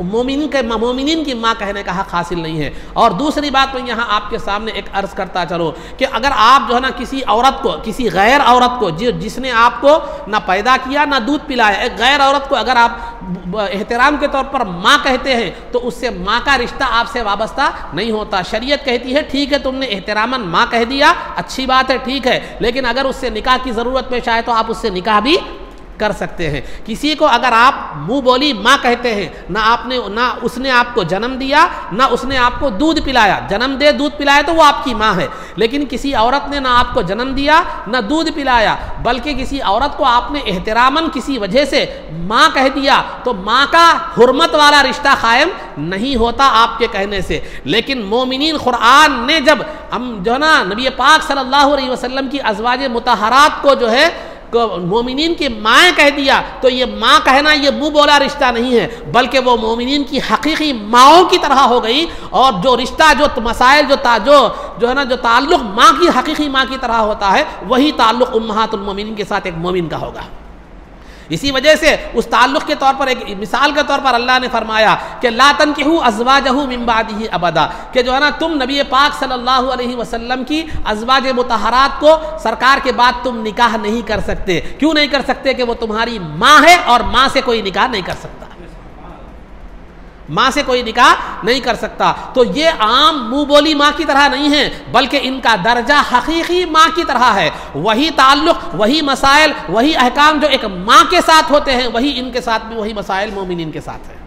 مومنین کی ماں کہنے کا حق حاصل نہیں ہے۔ اور دوسری بات میں یہاں آپ کے سامنے ایک عرض کرتا چلو کہ اگر آپ جو ہے نا کسی عورت کو، کسی غیر عورت کو جس نے آپ کو نہ پیدا کیا نہ دودھ پلایا، ایک غیر عورت کو اگر آپ احترام کے طور پر ماں کہتے ہیں تو اس سے ماں کا رشتہ آپ سے وابستہ نہیں ہوتا۔ شریعت کہتی ہے ٹھیک ہے تم نے احتراماً ماں کہہ دیا، اچھی بات ہے، ٹھیک ہے، لیکن اگر اس سے نکاح کی ضرورت پیش آئے تو آپ اس سے نکاح بھی کر سکتے ہیں۔ کسی کو اگر آپ منہ بولی ماں کہتے ہیں، نہ اس نے آپ کو جنم دیا نہ اس نے آپ کو دودھ پلایا، جنم دے دودھ پلایا تو وہ آپ کی ماں ہے، لیکن کسی عورت نے نہ آپ کو جنم دیا نہ دودھ پلایا، بلکہ کسی عورت کو آپ نے احتراماً کسی وجہ سے ماں کہہ دیا تو ماں کا حرمت والا رشتہ قائم نہیں ہوتا آپ کے کہنے سے۔ لیکن مومنین، قرآن نے جب ہم جو ہے نا نبی پاک صلی اللہ علیہ وسلم کی ازواج مطہرات کو جو ہے مومنین کی مائیں کہہ دیا تو یہ ماں کہنا یہ منہ بولا رشتہ نہیں ہے، بلکہ وہ مومنین کی حقیقی ماؤں کی طرح ہو گئی، اور جو رشتہ جو مسائل جو ہے نا جو تعلق ماں کی حقیقی ماں کی طرح ہوتا ہے، وہی تعلق امہات المومنین کے ساتھ ایک مومن کا ہوگا۔ اسی وجہ سے اس تعلق کے طور پر ایک مثال کے طور پر اللہ نے فرمایا کہ لا تنکحوا ازواجہ من بعدہ ابدا، کہ جو ہے نا تم نبی پاک صلی اللہ علیہ وسلم کی ازواج مطہرات کو سرکار کے بعد تم نکاح نہیں کر سکتے۔ کیوں نہیں کر سکتے؟ کہ وہ تمہاری ماں ہے اور ماں سے کوئی نکاح نہیں کر سکتا، ماں سے کوئی نکاح نہیں کر سکتا۔ تو یہ عام منہ بولی ماں کی طرح نہیں ہے، بلکہ ان کا درجہ حقیقی ماں کی طرح ہے۔ وہی تعلق، وہی مسائل، وہی احکام جو ایک ماں کے ساتھ ہوتے ہیں، وہی ان کے ساتھ بھی وہی مسائل مومنین کے ساتھ ہیں۔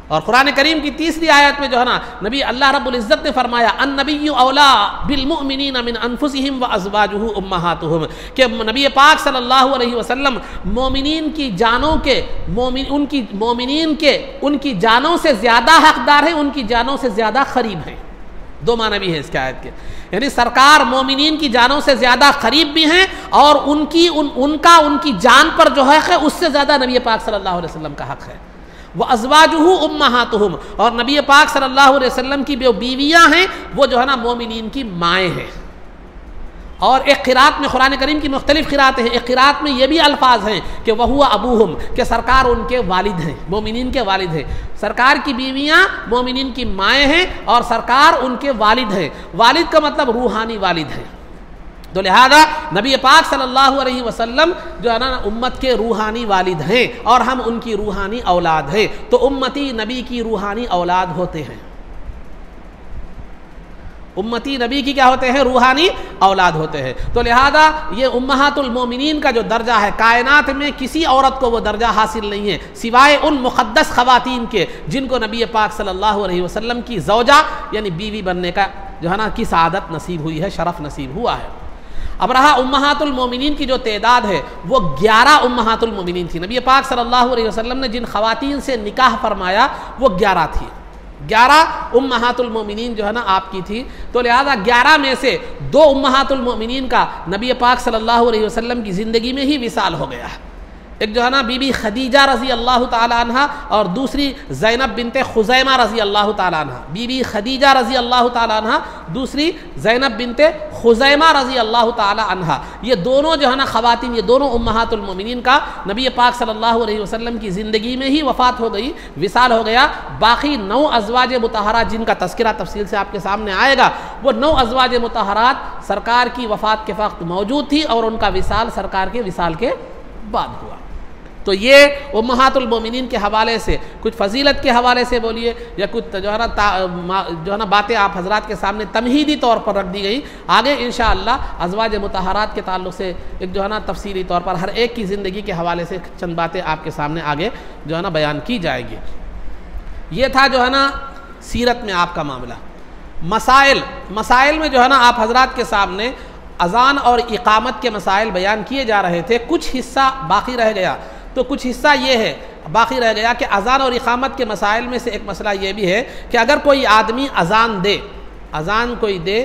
اور قرآن کریم کی تیسری آیت میں جو ہے نا نبی اللہ رب العزت نے فرمایا النبی اولا بالمؤمنین من انفسہم وازواجہ امہاتہم، کہ نبی پاک صلی اللہ علیہ وسلم مومنین کی جانوں کے ان کی جانوں سے زیادہ حقدار ہیں، ان کی جانوں سے زیادہ قریب ہیں۔ دو معنی بھی ہے اس کے آیت کے، یعنی سرکار مومنین کی جانوں سے زیادہ قریب بھی ہیں، اور ان کی جان پر جو حق ہے اس سے زیادہ نبی پاک صلی اللہ علیہ وسلم کا حق ہے۔ وَأَزْوَاجُهُ أُمَّهَاتُهُمْ، اور نبی پاک صلی اللہ علیہ وسلم کی جو بیویاں ہیں وہ جو ہے نا مومنین کی مائیں ہیں۔ اور ایک قرات میں، قرآن کریم کی مختلف قراتیں ہیں، ایک قرات میں یہ بھی الفاظ ہیں کہ وَهُوَ أَبُوهُمْ، کہ سرکار ان کے والد ہیں، مومنین کے والد ہیں۔ سرکار کی بیویاں مومنین کی مائیں ہیں اور سرکار ان کے والد ہیں۔ والد کا مطلب روحانی والد ہیں۔ تو لہذا نبی پاک صلی اللہ علیہ وسلم جو ہے نا امت کے روحانی والد ہیں، اور ہم ان کی روحانی اولاد ہیں، تو امتی نبی کی روحانی اولاد ہوتے ہیں۔ امتی نبی کی کیا ہوتے ہیں؟ روحانی اولاد ہوتے ہیں۔ تو لہذا یہ امہات المومنین کا جو درجہ ہے، کائنات میں کسی عورت کو وہ درجہ حاصل نہیں ہے سوائے ان مقدس خواتین کے جن کو نبی پاک صلی اللہ علیہ وسلم کی زوجہ یعنی بیوی بننے کا جو ہے نا کی سعادت نصیب ہوئی ہے، شرف نصیب ہوا ہے۔ اب رہا امہات المومنین کی جو تعداد ہے وہ 11 امہات المومنین تھی۔ نبی پاک صلی اللہ علیہ وسلم نے جن خواتین سے نکاح فرمایا وہ 11 تھی، 11 امہات المومنین جو ہے نا آپ کی تھی۔ تو لہذا 11 میں سے 2 امہات المومنین کا نبی پاک صلی اللہ علیہ وسلم کی زندگی میں ہی وصال ہو گیا ہے۔ ایک جو ہے نا بی بی خدیجہ رضی اللہ تعالی عنہ اور دوسری زینب بنت خزیمہ رضی اللہ تعالی عنہ۔ بی بی خدیجہ رضی اللہ تعالی عنہ، دوسری زینب بنت خزیمہ رضی اللہ تعالی عنہ، یہ دونوں جو ہے نا خواتین، یہ دونوں امہات المومنین کا نبی پاک صلی اللہ علیہ وسلم کی زندگی میں ہی وفات ہو گئی، وصال ہو گیا۔ باقی 9 ازواج مطہرات جن کا تذکرہ تفصیل سے آپ کے سامنے آئے گا، وہ 9 ازواج مطہرات سرکار کی وفات کے وقت موجود تھی اور ان کا وصال سرکار کے وصال کے بعد ہوا۔ تو یہ امہات المومنین کے حوالے سے کچھ فضیلت کے حوالے سے بولیے یا کچھ جو ہے نا باتیں آپ حضرات کے سامنے تمہیدی طور پر رکھ دی گئی۔ آگے انشاءاللہ ازواج مطہرات کے تعلق سے ایک جو ہے نا تفصیلی طور پر ہر ایک کی زندگی کے حوالے سے چند باتیں آپ کے سامنے آگے جو ہے نا بیان کی جائے گی۔ یہ تھا جو ہے نا سیرت میں آپ کا معاملہ۔ مسائل میں جو ہے نا آپ حضرات کے سامنے اذان اور اقامت کے مسائل بیان کیے جا رہے تھے، کچھ حصہ باقی رہ گیا۔ تو کچھ حصہ یہ ہے باقی رہ گیا کہ اذان اور اقامت کے مسائل میں سے ایک مسئلہ یہ بھی ہے کہ اگر کوئی آدمی اذان کوئی دے،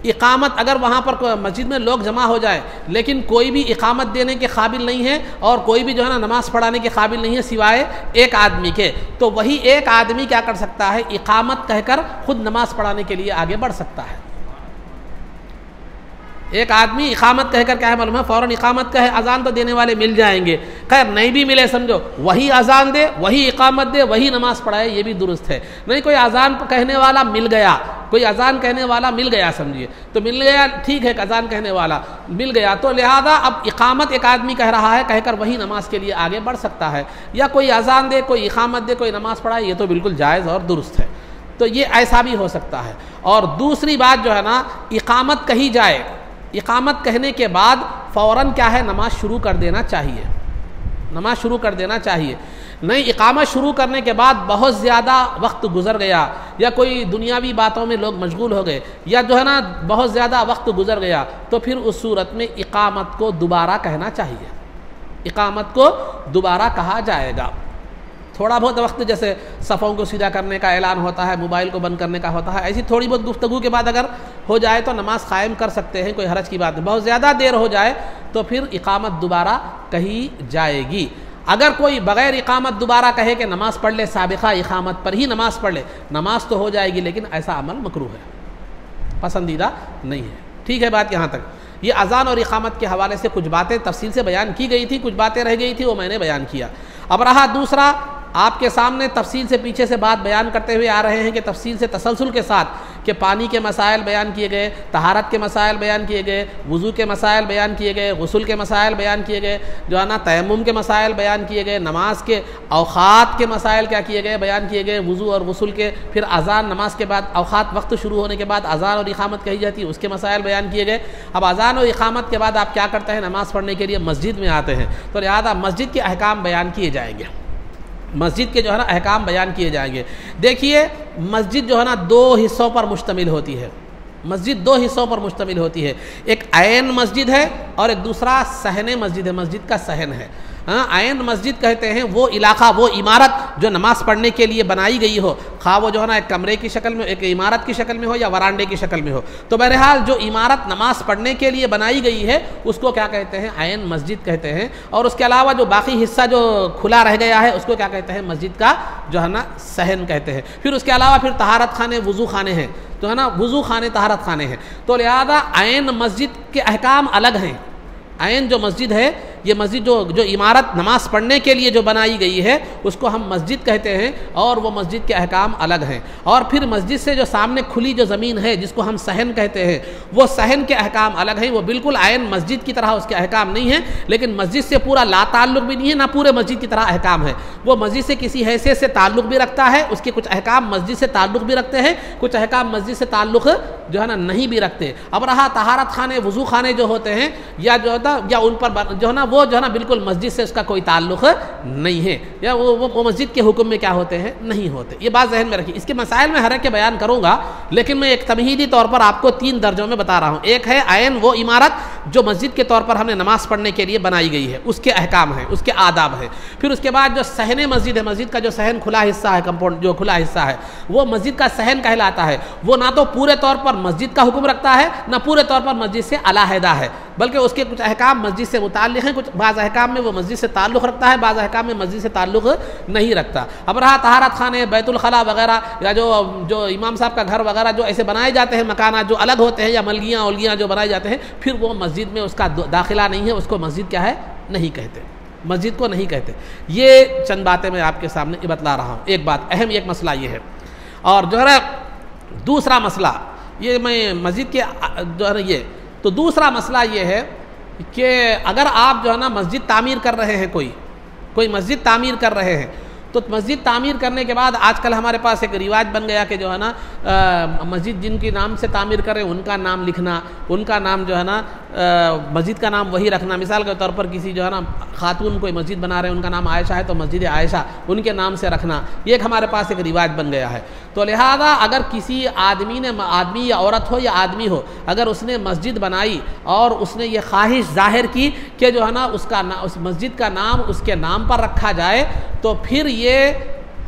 اقامت اگر وہاں پر مسجد میں لوگ جمع ہو جائے لیکن کوئی بھی اقامت دینے کے قابل نہیں ہے اور کوئی بھی جو ہے نا نماز پڑھانے کے قابل نہیں ہے سوائے ایک آدمی کے، تو وہی ایک آدمی کیا کر سکتا ہے؟ اقامت کہہ کر خود نماز پڑھانے کے لیے آگے بڑھ سکتا ہے۔ ایک آدمی اقامت کہہ کر کیا ہے معلوم ہے، فوراً اقامت کہے، اذان تو دینے والے مل جائیں گے، خیر نہیں بھی ملے سمجھو وہی اذان دے، وہی اقامت دے، وہی نماز پڑھائے، یہ بھی درست ہے۔ نہیں کوئی اذان کہنے والا مل گیا، کوئی اذان کہنے والا مل گیا سمجھیے، تو مل گیا ٹھیک ہے کہ اذان کہنے والا مل گیا، تو لہذا اب اقامت ایک آدمی کہہ رہا ہے، کہہ کر وہی نماز کے لیے آگے بڑھ سکتا ہے، یا کوئی اذان دے، کوئی اقامت دے، کوئی نماز پڑھائے، یہ تو بالکل جائز اور درست ہے۔ تو یہ ایسا بھی ہو سکتا ہے۔ اور دوسری بات جو ہے نا، اقامت کہی جائے، اقامت کہنے کے بعد فوراً کیا ہے نماز شروع کر دینا چاہیے، نماز شروع کر دینا چاہیے۔ نہیں اقامت شروع کرنے کے بعد بہت زیادہ وقت گزر گیا یا کوئی دنیاوی باتوں میں لوگ مشغول ہو گئے یا جو ہے نا بہت زیادہ وقت گزر گیا، تو پھر اس صورت میں اقامت کو دوبارہ کہنا چاہیے، اقامت کو دوبارہ کہا جائے گا۔ تھوڑا بہت وقت جیسے صفوں کو سیدھا کرنے کا اعلان ہوتا ہے، موبائل کو بند کرنے کا ہوتا ہے، ایسی تھوڑی بہت گفتگو کے بعد اگر ہو جائے تو نماز قائم کر سکتے ہیں، کوئی حرج کی بات نہیں۔ بہت زیادہ دیر ہو جائے تو پھر اقامت دوبارہ کہی جائے گی۔ اگر کوئی بغیر اقامت دوبارہ کہے کہ نماز پڑھ لے، سابقہ اقامت پر ہی نماز پڑھ لے، نماز تو ہو جائے گی لیکن ایسا عمل مکروہ ہے، پسندیدہ نہیں ہے۔ ٹھیک ہے بات یہاں تک۔ یہ اذان اور اقامت کے حوالے سے کچھ باتیں تفصیل سے بیان کی گئی تھی، کچھ باتیں رہ گئی تھی وہ میں نے بیان کیا۔ اب رہا دوسرا، آپ کے سامنے تفصیل سے پیچھے سے بات بیان کرتے ہوئے آ رہے ہیں کہ تفصیل سے تسلسل کے ساتھ کہ پانی کے مسائل بیان کیے گئے، طہارت کے مسائل بیان کیے گئے، وضو کے مسائل بیان کیے گئے، غسل کے مسائل بیان کیے گئے، جو ہے نا تیمم کے مسائل بیان کیے گئے، نماز کے اوقات کے مسائل کیا کیے گئے، بیان کیے گئے، وضو اور غسل کے، پھر اذان نماز کے بعد اوقات وقت شروع ہونے کے بعد اذان اور اقامت کہی جاتی ہے، اس کے مسائل بیان کیے گئے۔ اب اذان اور اقامت کے بعد آپ کیا کرتے ہیں؟ نماز پڑھنے کے لیے مسجد میں آتے ہیں، تو لہذا مسجد کے احکام بیان کیے جائیں گے، مسجد کے جو ہے نا احکام بیان کیے جائیں گے۔ دیکھیے مسجد جو ہے نا 2 حصوں پر مشتمل ہوتی ہے، مسجد 2 حصوں پر مشتمل ہوتی ہے، ایک عین مسجد ہے اور ایک دوسرا صحن مسجد ہے، مسجد کا صحن ہے۔ عین مسجد کہتے ہیں وہ علاقہ، وہ عمارت جو نماز پڑھنے کے لیے بنائی گئی ہو، خواہ وہ جو ہے نا ایک کمرے کی شکل میں، ایک عمارت کی شکل میں ہو یا ورانڈے کی شکل میں ہو، تو بہرحال جو عمارت نماز پڑھنے کے لیے بنائی گئی ہے اس کو کیا کہتے ہیں؟ عین مسجد کہتے ہیں۔ اور اس کے علاوہ جو باقی حصہ جو کھلا رہ گیا ہے اس کو کیا کہتے ہیں؟ مسجد کا جو ہے نا صحن کہتے ہیں۔ پھر اس کے علاوہ پھر طہارت خانے، وضو خانے ہیں، تو ہے نا وضو خانے، طہارت خانے ہیں، تو لہذا عین مسجد کے احکام الگ ہیں۔ عین جو مسجد ہے، یہ مسجد جو عمارت نماز پڑھنے کے لیے جو بنائی گئی ہے اس کو ہم مسجد کہتے ہیں اور وہ مسجد کے احکام الگ ہیں۔ اور پھر مسجد سے جو سامنے کھلی جو زمین ہے جس کو ہم صحن کہتے ہیں، وہ صحن کے احکام الگ ہیں، وہ بالکل عین مسجد کی طرح اس کے احکام نہیں ہیں، لیکن مسجد سے پورا لا تعلق بھی نہیں ہے، نہ پورے مسجد کی طرح احکام ہے، وہ مسجد سے کسی حیثیت سے تعلق بھی رکھتا ہے، اس کے کچھ احکام مسجد سے تعلق بھی رکھتے ہیں، کچھ احکام مسجد سے تعلق جو ہے نا نہیں بھی رکھتے۔ اب رہا طہارت خانے، وضو خانے جو ہوتے ہیں یا جو ہوتا یا ان پر جو ہے نا وہ جو ہے نا بالکل مسجد سے اس کا کوئی تعلق نہیں ہے، یا وہ مسجد کے حکم میں کیا ہوتے ہیں، نہیں ہوتے. یہ بات ذہن میں رکھیے. اس کے مسائل میں ہر ایک کے بیان کروں گا، لیکن میں ایک تمہیدی طور پر آپ کو 3 درجوں میں بتا رہا ہوں. ایک ہے عین وہ عمارت جو مسجد کے طور پر ہم نے نماز پڑھنے کے لیے بنائی گئی ہے، اس کے احکام ہیں، اس کے آداب ہیں. پھر اس کے بعد جو صحن مسجد ہے، مسجد کا جو صحن کھلا حصہ ہے، کمپاؤنڈ جو کھلا حصہ ہے، وہ مسجد کا صحن کہلاتا ہے. وہ نہ تو پورے طور پر مسجد کا حکم رکھتا ہے، نہ پورے طور پر مسجد سے علیحدہ ہے، بلکہ اس کے کچھ احکام مسجد سے متعلق ہیں، کچھ بعض احکام میں وہ مسجد سے تعلق رکھتا ہے، بعض احکام میں مسجد سے تعلق نہیں رکھتا. اب رہا طہارت خانے، بیت الخلاء وغیرہ، یا جو امام صاحب کا گھر وغیرہ جو ایسے بنائے جاتے ہیں، مکانات جو الگ ہوتے ہیں، یا ملگیاں اولگیاں جو بنائے جاتے ہیں، پھر وہ مسجد میں اس کا داخلہ نہیں ہے، اس کو مسجد کیا ہے، نہیں کہتے، مسجد کو نہیں کہتے. یہ چند باتیں میں آپ کے سامنے بتلا رہا ہوں. ایک بات اہم، ایک مسئلہ یہ ہے. اور جو ہے دوسرا مسئلہ یہ میں مسجد کے جو ہے یہ تو دوسرا مسئلہ یہ ہے کہ اگر آپ جو ہے نا مسجد تعمیر کر رہے ہیں، کوئی مسجد تعمیر کر رہے ہیں، تو مسجد تعمیر کرنے کے بعد آج کل ہمارے پاس ایک رواج بن گیا کہ جو ہے نا مسجد جن کے نام سے تعمیر کریں ان کا نام لکھنا، ان کا نام جو ہے نا مسجد کا نام وہی رکھنا. مثال کے طور پر کسی جو ہے نا خاتون کوئی مسجد بنا رہے ہیں، ان کا نام عائشہ ہے تو مسجد عائشہ ان کے نام سے رکھنا، یہ ایک ہمارے پاس ایک رواج بن گیا ہے. تو لہذا اگر کسی آدمی یا عورت ہو یا آدمی ہو، اگر اس نے مسجد بنائی اور اس نے یہ خواہش ظاہر کی کہ جو ہے نا اس مسجد کا نام اس کے نام پر رکھا جائے، تو پھر یہ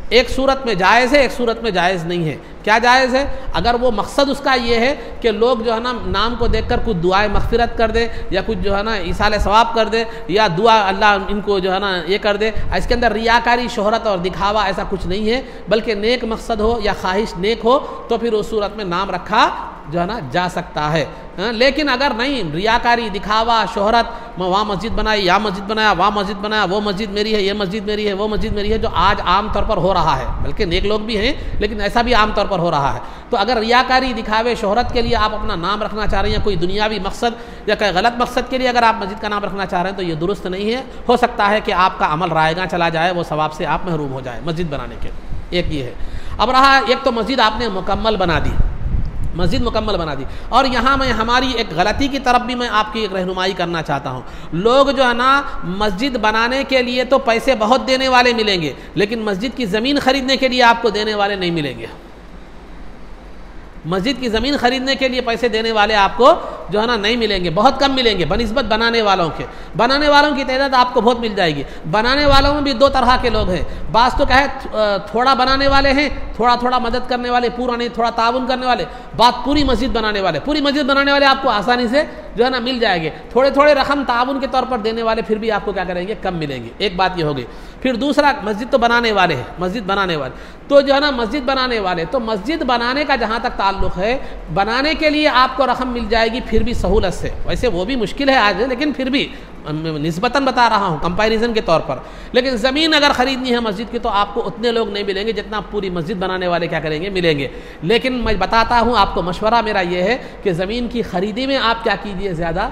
ایک صورت میں جائز ہے، ایک صورت میں جائز نہیں ہے. کیا جائز ہے؟ اگر وہ مقصد اس کا یہ ہے کہ لوگ جو ہے نا نام کو دیکھ کر کچھ دعائیں مغفرت کر دے، یا کچھ جو ہے نا ایصال ثواب کر دے، یا دعا اللہ ان کو جو ہے نا یہ کر دے، اس کے اندر ریاکاری، شہرت اور دکھاوا ایسا کچھ نہیں ہے، بلکہ نیک مقصد ہو یا خواہش نیک ہو، تو پھر اس صورت میں نام رکھا جو ہے نا جا سکتا ہے. لیکن اگر نہیں، ریاکاری، دکھاوا، شہرت، میں وہاں مسجد بنائی، یا مسجد بنایا، وہاں مسجد بنایا، وہ مسجد میری ہے، یہ مسجد میری ہے، وہ مسجد میری ہے، جو آج عام طور پر ہو رہا ہے، بلکہ نیک لوگ بھی ہیں لیکن ایسا بھی عام طور پر ہو رہا ہے. تو اگر ریاکاری، دکھاوے، شہرت کے لیے آپ اپنا نام رکھنا چاہ رہے ہیں، کوئی دنیاوی مقصد یا کوئی غلط مقصد کے لیے اگر آپ مسجد کا نام رکھنا چاہ رہے ہیں، تو یہ درست نہیں ہے. ہو سکتا ہے کہ آپ کا عمل رائیگاں چلا جائے، وہ ثواب سے آپ محروم ہو جائے مسجد بنانے کے. ایک یہ ہے. اب رہا ایک تو مسجد آپ نے مکمل بنا دی، مسجد مکمل بنا دی. اور یہاں میں ہماری ایک غلطی کی طرف بھی میں آپ کی ایک رہنمائی کرنا چاہتا ہوں. لوگ جو ہے نا مسجد بنانے کے لیے تو پیسے بہت دینے والے ملیں گے، لیکن مسجد کی زمین خریدنے کے لیے آپ کو دینے والے نہیں ملیں گے. مسجد کی زمین خریدنے کے لیے پیسے دینے والے آپ کو جو ہے نا نہیں ملیں گے، بہت کم ملیں گے بنسبت بنانے والوں کے. بنانے والوں کی تعداد آپ کو بہت مل جائے گی. بنانے والوں میں بھی 2 طرح کے لوگ ہیں. بعض تو کہے تھوڑا بنانے والے ہیں، تھوڑا مدد کرنے والے، پورا نہیں، تھوڑا تعاون کرنے والے. بات پوری مسجد بنانے والے، پوری مسجد بنانے والے آپ کو آسانی سے جو ہے نا مل جائے گے. تھوڑے رقم تعاون کے طور پر دینے والے پھر بھی آپ کو کیا کریں گے، کم ملیں گے. ایک بات یہ ہو گئی. پھر دوسرا، مسجد تو بنانے والے ہیں، مسجد بنانے والے تو جو ہے نا مسجد بنانے والے، تو مسجد بنانے کا جہاں تک تعلق ہے، بنانے کے لیے آپ کو رقم مل جائے گی پھر بھی سہولت سے. ویسے وہ بھی مشکل ہے آج، لیکن پھر بھی نسبتاً بتا رہا ہوں، کمپیریزن کے طور پر. لیکن زمین اگر خریدنی ہے مسجد کی، تو آپ کو اتنے لوگ نہیں ملیں گے جتنا پوری مسجد بنانے والے کیا کریں گے، ملیں گے. لیکن میں بتاتا ہوں آپ کو، مشورہ میرا یہ ہے کہ زمین کی خریدی میں آپ کیا کیجئے، زیادہ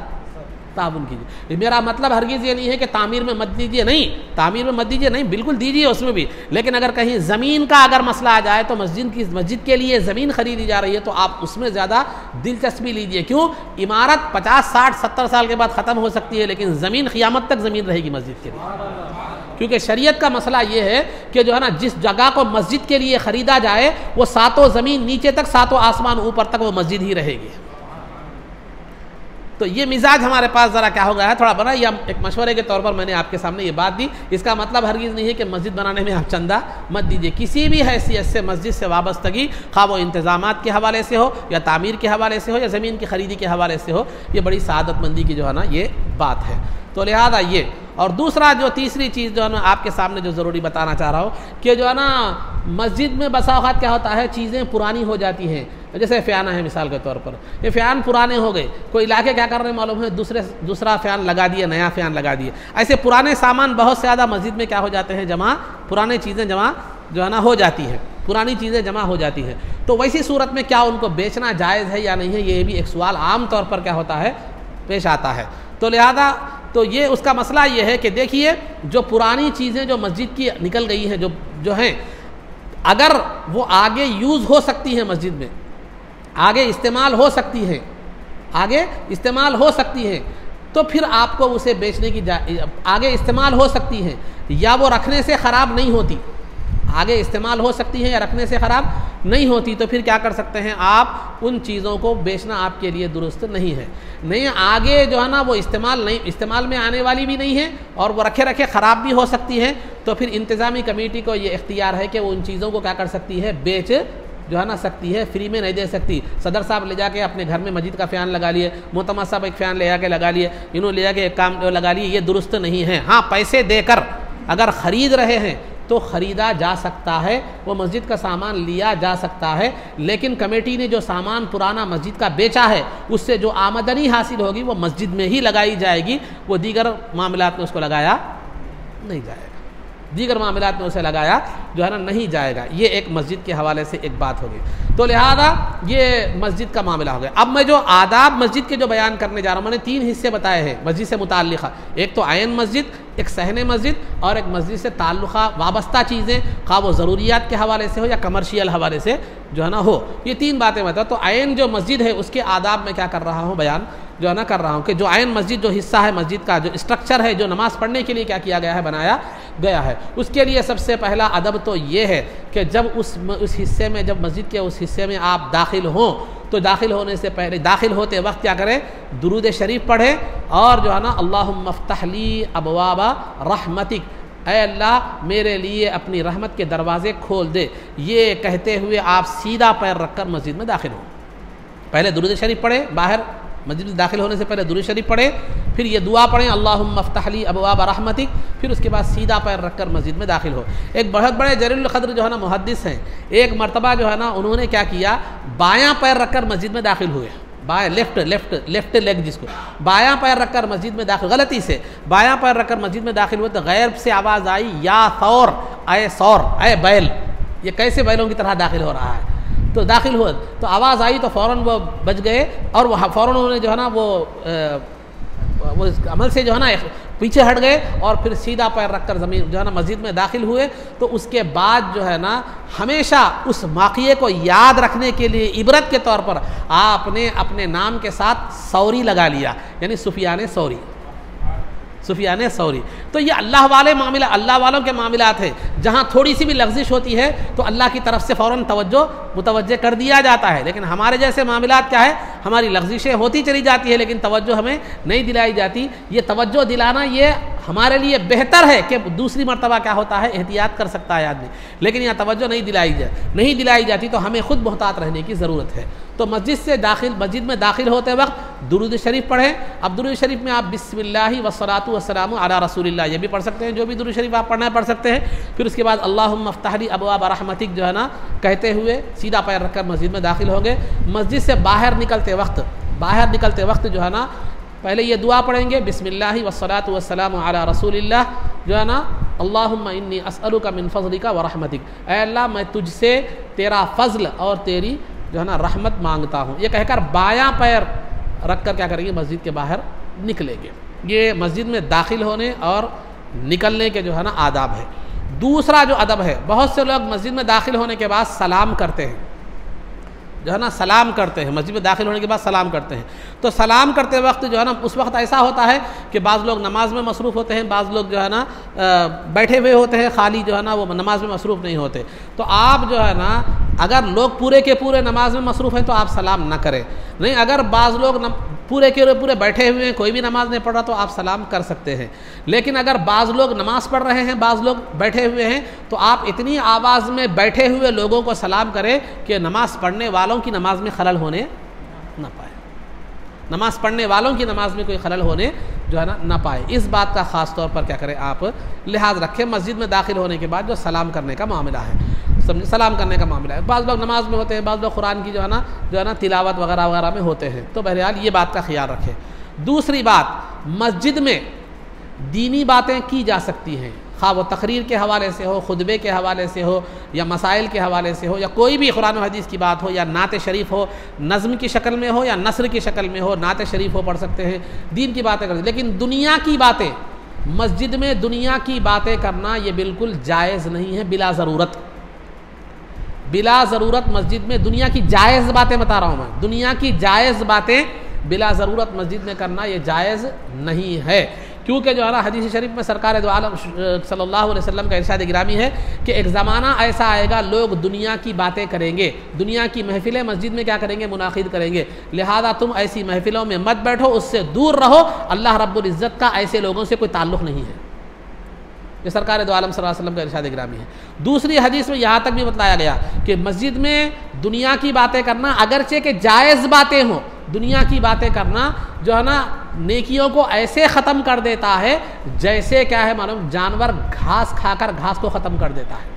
تعاون کیجیے. میرا مطلب ہرگز یہ نہیں ہے کہ تعمیر میں مت دیجیے، نہیں، تعمیر میں مت دیجیے، نہیں، بالکل دیجیے اس میں بھی. لیکن اگر کہیں زمین کا اگر مسئلہ آ جائے تو مسجد کے لیے زمین خریدی جا رہی ہے تو آپ اس میں زیادہ دلچسپی لیجیے. کیوں؟ عمارت 50 60 70 سال کے بعد ختم ہو سکتی ہے، لیکن زمین قیامت تک زمین رہے گی مسجد کے لیے. کیونکہ شریعت کا مسئلہ یہ ہے کہ جو ہے نا جس جگہ کو مسجد کے لیے خریدا جائے، وہ 7 زمین نیچے تک، 7 آسمان اوپر تک وہ مسجد ہی رہے گی. تو یہ مزاج ہمارے پاس ذرا کیا ہو گیا ہے، تھوڑا بنا. یہ ایک مشورے کے طور پر میں نے آپ کے سامنے یہ بات دی. اس کا مطلب ہرگز نہیں ہے کہ مسجد بنانے میں آپ چندہ مت دیجیے. کسی بھی حیثیت سے مسجد سے وابستگی، خواہ وہ انتظامات کے حوالے سے ہو، یا تعمیر کے حوالے سے ہو، یا زمین کی خریدی کے حوالے سے ہو، یہ بڑی سعادت مندی کی جو ہے نا یہ بات ہے. تو لہذا یہ. اور دوسرا جو تیسری چیز جو ہے نا آپ کے سامنے جو ضروری بتانا چاہ رہا ہوں کہ جو ہے نا مسجد میں بسا اوقات کیا ہوتا ہے، چیزیں پرانی ہو جاتی ہیں. جیسے فیانہ ہے مثال کے طور پر، یہ فیان پرانے ہو گئے، کوئی علاقے کیا کر رہے ہیں معلوم ہے، دوسرا فیان لگا دیا، نیا فیان لگا دیا. ایسے پرانے سامان بہت سے زیادہ مسجد میں کیا ہو جاتے ہیں، جمع، پرانی چیزیں جمع جو ہے نا ہو جاتی ہیں، پرانی چیزیں جمع ہو جاتی ہیں. تو ویسی صورت میں کیا ان کو بیچنا جائز ہے یا نہیں ہے، یہ بھی ایک سوال عام طور پر کیا ہوتا ہے، پیش آتا ہے. تو لہذا تو یہ اس کا مسئلہ یہ ہے کہ دیکھیے، جو پرانی چیزیں جو مسجد کی نکل گئی ہیں، جو ہیں، اگر وہ آگے یوز ہو سکتی ہیں، مسجد میں آگے استعمال ہو سکتی ہیں، تو پھر آپ کو اسے بیچنے کی آگے استعمال ہو سکتی ہیں، یا وہ رکھنے سے خراب نہیں ہوتی، آگے استعمال ہو سکتی ہیں یا رکھنے سے خراب نہیں ہوتی، تو پھر کیا کر سکتے ہیں آپ، ان چیزوں کو بیچنا آپ کے لیے درست نہیں ہے۔ نہیں آگے جو ہے نا وہ استعمال میں آنے والی بھی نہیں ہے اور وہ رکھے خراب بھی ہو سکتی ہے، تو پھر انتظامی کمیٹی کو یہ اختیار ہے کہ وہ ان چیزوں کو کیا کر سکتی ہے، بیچ جو ہے نا سکتی ہے، فری میں نہیں دے سکتی۔ صدر صاحب لے جا کے اپنے گھر میں مسجد کا فین لگا لیے، محتمد صاحب ایک فین لے جا کے لگا لیے، انہوں لے جا کے ایک کام لگا لیے، یہ درست نہیں ہے۔ ہاں پیسے دے کر اگر خرید رہے ہیں تو خریدا جا سکتا ہے، وہ مسجد کا سامان لیا جا سکتا ہے، لیکن کمیٹی نے جو سامان پرانا مسجد کا بیچا ہے اس سے جو آمدنی حاصل ہوگی وہ مسجد میں ہی لگائی جائے گی، وہ دیگر معاملات میں اس کو لگایا نہیں جائے گا، دیگر معاملات میں اسے لگایا جو ہے نا نہیں جائے گا۔ یہ ایک مسجد کے حوالے سے ایک بات ہوگی، تو لہذا یہ مسجد کا معاملہ ہو گیا۔ اب میں جو آداب مسجد کے جو بیان کرنے جا رہا ہوں، میں نے 3 حصے بتائے ہیں مسجد سے متعلقہ، ایک تو عین مسجد، ایک صحن مسجد، اور ایک مسجد سے تعلقہ وابستہ چیزیں، خواہ وہ ضروریات کے حوالے سے ہو یا کمرشیل حوالے سے جو ہے نا ہو، یہ 3 باتیں بتا۔ تو عین جو مسجد ہے اس کے آداب میں کیا کر رہا ہوں بیان جو ہے نا کر رہا ہوں، کہ جو عین مسجد جو حصہ ہے مسجد کا، جو اسٹرکچر ہے، جو نماز پڑھنے کے لیے کیا کیا گیا ہے، بنایا گیا ہے، اس کے لیے سب سے پہلا ادب تو یہ ہے کہ جب اس حصے میں، جب مسجد کے اس حصے میں آپ داخل ہوں تو داخل ہونے سے پہلے، داخل ہوتے وقت کیا کریں، درود شریف پڑھیں، اور جو ہے نا اللہم افتح لی ابواب رحمتک، اے اللہ میرے لیے اپنی رحمت کے دروازے کھول دے، یہ کہتے ہوئے آپ سیدھا پیر رکھ کر مسجد میں داخل ہوں۔ پہلے درود شریف پڑھیں، باہر مسجد میں داخل ہونے سے پہلے درود شریف پڑھیں، پھر یہ دعا پڑھیں اللہم افتح لی ابواب رحمتک، پھر اس کے بعد سیدھا پیر رکھ کر مسجد میں داخل ہو۔ ایک بہت بڑے جلیل القدر جو ہے نا محدث ہیں، ایک مرتبہ جو ہے نا انہوں نے کیا کیا، بایاں پیر رکھ کر مسجد میں داخل ہوئے، بائیں لیفٹ لیگ جس کو، بایاں پیر رکھ کر مسجد میں داخل، غلطی سے بایاں پیر رکھ کر مسجد میں داخل ہوئے تو غیر سے آواز آئی، یا ثور، اے بیل، یہ کیسے بیلوں کی طرح داخل ہو رہا ہے، تو داخل ہوئے تو آواز آئی تو فوراً وہ بچ گئے، اور وہ فوراً انہوں نے جو ہے نا وہ عمل سے جو ہے نا پیچھے ہٹ گئے، اور پھر سیدھا پیر رکھ کر زمین جو ہے نا مسجد میں داخل ہوئے۔ تو اس کے بعد جو ہے نا ہمیشہ اس واقعے کو یاد رکھنے کے لیے عبرت کے طور پر آپ نے اپنے نام کے ساتھ سوری لگا لیا، یعنی سفیان ثوری۔ تو یہ اللہ والوں کے معاملات ہیں، جہاں تھوڑی سی بھی لغزش ہوتی ہے تو اللہ کی طرف سے فوراً متوجہ کر دیا جاتا ہے، لیکن ہمارے جیسے معاملات کیا ہے، ہماری لغزشیں ہوتی چلی جاتی ہے لیکن توجہ ہمیں نہیں دلائی جاتی۔ یہ توجہ دلانا یہ ہمارے لیے بہتر ہے کہ دوسری مرتبہ کیا ہوتا ہے، احتیاط کر سکتا ہے آدمی، لیکن یہ توجہ نہیں دلائی جاتی تو ہمیں خود محتاط رہنے کی ضرورت ہے۔ تو مسجد میں داخل ہوتے وقت درود شریف پڑھیں۔ اب درود شریف میں آپ بسم اللہ والصلاۃ والسلام علی رسول اللہ یہ بھی پڑھ سکتے ہیں، جو بھی درود شریف آپ پڑھنا ہے پڑھ سکتے ہیں۔ پھر اس کے بعد اللہم افتح لی ابواب رحمتک جو ہے نا کہتے ہوئے سیدھا پیر رکھ کر مسجد میں داخل ہوں گے۔ مسجد سے باہر نکلتے وقت جو ہے نا پہلے یہ دعا پڑھیں گے، بسم اللہ والصلاۃ والسلام علی رسول اللہ جو ہے نا اللہم انی اسألک من فضلک ورحمتک، اے اللہ میں تجھ سے تیرا فضل اور تیری جو ہے نا رحمت مانگتا ہوں، یہ کہہ کر بایاں پیر رکھ کر کیا کریں گے، مسجد کے باہر نکلیں گے۔ یہ مسجد میں داخل ہونے اور نکلنے کے جو ہے نا آداب ہے۔ دوسرا جو ادب ہے، بہت سے لوگ مسجد میں داخل ہونے کے بعد سلام کرتے ہیں، جو ہے نا سلام کرتے ہیں، مسجد میں داخل ہونے کے بعد سلام کرتے ہیں۔ تو سلام کرتے وقت جو ہے نا اس وقت ایسا ہوتا ہے کہ بعض لوگ نماز میں مصروف ہوتے ہیں، بعض لوگ جو ہے نا بیٹھے ہوئے ہوتے ہیں، خالی جو ہے نا وہ نماز میں مصروف نہیں ہوتے۔ تو آپ جو ہے نا اگر لوگ پورے کے پورے نماز میں مصروف ہیں تو آپ سلام نہ کریں، نہیں اگر بعض لوگ پورے کے پورے بیٹھے ہوئے ہیں، کوئی بھی نماز نہیں پڑھ رہا تو آپ سلام کر سکتے ہیں، لیکن اگر بعض لوگ نماز پڑھ رہے ہیں، بعض لوگ بیٹھے ہوئے ہیں، تو آپ اتنی آواز میں بیٹھے ہوئے لوگوں کو سلام کریں کہ نماز پڑھنے والوں کی نماز میں خلل ہونے نہ پائے، نماز پڑھنے والوں کی نماز میں کوئی خلل ہونے جو ہے نا نہ پائے۔ اس بات کا خاص طور پر کیا کریں آپ لحاظ رکھیں۔ مسجد میں داخل ہونے کے بعد جو سلام کرنے کا معاملہ ہے، سلام کرنے کا معاملہ ہے، بعض لوگ نماز میں ہوتے ہیں، بعض لوگ قرآن کی جو ہے نا تلاوت وغیرہ میں ہوتے ہیں، تو بہرحال یہ بات کا خیال رکھیں۔ دوسری بات، مسجد میں دینی باتیں کی جا سکتی ہیں، خواہ وہ تقریر کے حوالے سے ہو، خطبے کے حوالے سے ہو، یا مسائل کے حوالے سے ہو، یا کوئی بھی قرآن و حدیث کی بات ہو، یا نعت شریف ہو، نظم کی شکل میں ہو یا نثر کی شکل میں ہو، نعت شریف ہو پڑھ سکتے ہیں، دین کی باتیں کرتے ہیں۔ لیکن دنیا کی باتیں، مسجد میں دنیا کی باتیں کرنا یہ بالکل جائز نہیں ہے، بلا ضرورت مسجد میں دنیا کی جائز باتیں بتا رہا ہوں میں، دنیا کی جائز باتیں بلا ضرورت مسجد میں کرنا یہ جائز نہیں ہے، کیونکہ جو ہے نا حدیث شریف میں سرکار دو عالم صلی اللہ علیہ وسلم کا ارشاد گرامی ہے کہ ایک زمانہ ایسا آئے گا لوگ دنیا کی باتیں کریں گے، دنیا کی محفلیں مسجد میں کیا کریں گے؟ منعقد کریں گے، لہذا تم ایسی محفلوں میں مت بیٹھو، اس سے دور رہو، اللہ رب العزت کا ایسے لوگوں سے کوئی تعلق نہیں ہے۔ یہ سرکار دو عالم صلی اللہ علیہ وسلم کا ارشاد گرامی ہے۔ دوسری حدیث میں یہاں تک بھی بتلایا گیا کہ مسجد میں دنیا کی باتیں کرنا اگرچہ کہ جائز باتیں ہوں، دنیا کی باتیں کرنا جو ہے نا نیکیوں کو ایسے ختم کر دیتا ہے جیسے کیا ہے معلوم، جانور گھاس کھا کر گھاس کو ختم کر دیتا ہے،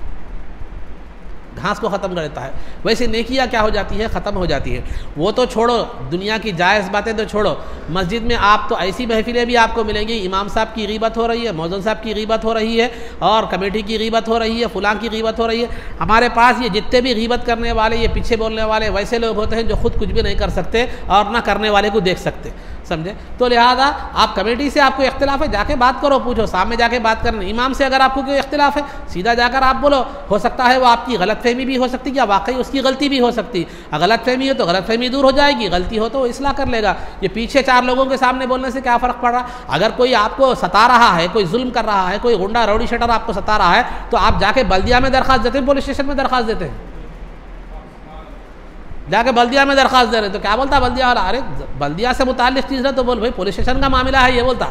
گھاس کو ختم کر دیتا ہے، ویسے نیکیاں کیا ہو جاتی ہے؟ ختم ہو جاتی ہے۔ وہ تو چھوڑو، دنیا کی جائز باتیں تو چھوڑو، مسجد میں آپ تو ایسی محفلیں بھی آپ کو ملیں گی، امام صاحب کی غیبت ہو رہی ہے، مؤذن صاحب کی غیبت ہو رہی ہے، اور کمیٹی کی غیبت ہو رہی ہے، فلاں کی غیبت ہو رہی ہے۔ ہمارے پاس یہ جتنے بھی غیبت کرنے والے، یہ پیچھے بولنے والے ویسے لوگ ہوتے ہیں جو خود کچھ بھی نہیں کر سکتے اور نہ کرنے والے کو دیکھ سکتے، سمجھے؟ تو لہذا آپ کمیٹی سے آپ کو اختلاف ہے، جا کے بات کرو، پوچھو، سامنے جا کے بات کرنا۔ امام سے اگر آپ کو کوئی اختلاف ہے، سیدھا جا کر آپ بولو، ہو سکتا ہے وہ آپ کی غلط فہمی بھی ہو سکتی ہے، یا واقعی اس کی غلطی بھی ہو سکتی ہے۔ غلط فہمی ہے تو غلط فہمی دور ہو جائے گی، غلطی ہو تو وہ اصلاح کر لے گا۔ یہ پیچھے چار لوگوں کے سامنے بولنے سے کیا فرق پڑ رہا؟ اگر کوئی آپ کو ستا رہا ہے، کوئی ظلم کر رہا ہے، کوئی غنڈہ روڑی شٹر آپ کو ستا رہا ہے، تو آپ جا کے بلدیہ میں درخواست دیتے ہیں، پولیس اسٹیشن میں درخواست دیتے ہیں، جا کے بلدیہ میں درخواست دے رہے تو کیا بولتا بلدیہ والا؟ ارے بلدیہ سے متعلق چیز ہے تو بول بھائی پولیس اسٹیشن کا معاملہ ہے، یہ بولتا۔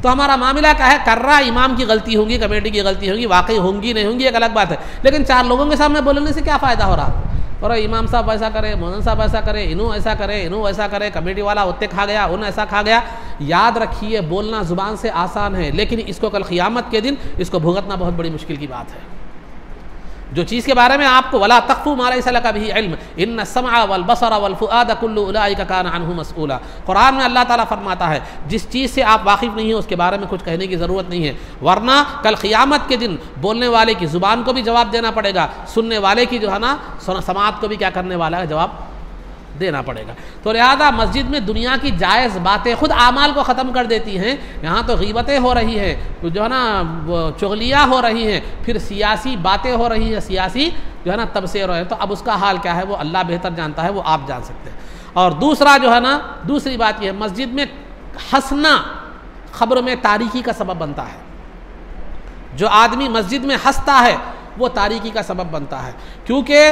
تو ہمارا معاملہ کیا ہے؟ کر رہا امام کی غلطی ہوگی، کمیٹی کی غلطی ہوگی، واقعی ہوں گی نہیں ہوں گی ایک الگ بات ہے، لیکن چار لوگوں کے سامنے بولنے سے کیا فائدہ ہو رہا؟ اور امام صاحب ایسا کرے، مؤذن صاحب ایسا کرے، انہوں ایسا کرے، انہوں ایسا کرے، کمیٹی والا اتنے کھا گیا، انہوں ایسا کھا گیا۔ یاد رکھیے بولنا زبان سے آسان ہے، لیکن اس کو کل قیامت کے دن اس کو بھگتنا بہت بڑی مشکل کی بات ہے۔ جو چیز کے بارے میں آپ کو ولا تقفوا ما ليس لك به علم ان السمع والبصر والفؤاد كل اولئك كان عنه مسؤولا، قرآن میں اللہ تعالیٰ فرماتا ہے جس چیز سے آپ واقف نہیں ہیں اس کے بارے میں کچھ کہنے کی ضرورت نہیں ہے، ورنہ کل قیامت کے دن بولنے والے کی زبان کو بھی جواب دینا پڑے گا، سننے والے کی جو ہے نا سماعت کو بھی کیا کرنے والا ہے؟ جواب دینا پڑے گا۔ تو لہذا مسجد میں دنیا کی جائز باتیں خود اعمال کو ختم کر دیتی ہیں، یہاں تو غیبتیں ہو رہی ہیں، جو ہے نا چغلیاں ہو رہی ہیں، پھر سیاسی باتیں ہو رہی ہیں، سیاسی جو ہے نا تبصرے ہو رہے ہیں، تو اب اس کا حال کیا ہے وہ اللہ بہتر جانتا ہے، وہ آپ جان سکتے ہیں۔ اور دوسرا جو ہے نا دوسری بات یہ ہے، مسجد میں ہنسنا خبر میں تاریکی کا سبب بنتا ہے۔ جو آدمی مسجد میں ہنستا ہے وہ تاریکی کا سبب بنتا ہے، کیونکہ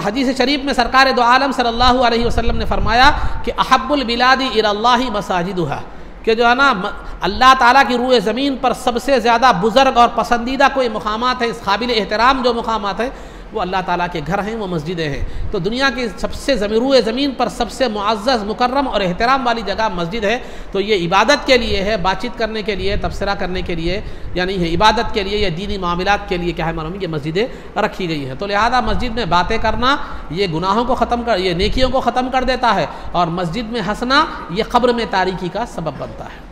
حدیث شریف میں سرکار دو عالم صلی اللہ علیہ وسلم نے فرمایا کہ احب البلاد الی اللہ مساجدها، کہ جو ہے نا اللہ تعالیٰ کی روئے زمین پر سب سے زیادہ بزرگ اور پسندیدہ کوئی مقامات ہیں، اس قابل احترام جو مقامات ہیں وہ اللہ تعالیٰ کے گھر ہیں، وہ مسجدیں ہیں۔ تو دنیا کی سب سے روئے زمین پر سب سے معزز، مکرم اور احترام والی جگہ مسجد ہے، تو یہ عبادت کے لیے ہے، بات چیت کرنے کے لیے، تبصرہ کرنے کے لیے، یعنی ہے عبادت کے لیے یا دینی معاملات کے لیے کیا ہے معلوم، یہ مسجدیں رکھی گئی ہیں۔ تو لہذا مسجد میں باتیں کرنا یہ گناہوں کو ختم کر، یہ نیکیوں کو ختم کر دیتا ہے، اور مسجد میں ہنسنا یہ قبر میں تاریکی کا سبب بنتا ہے۔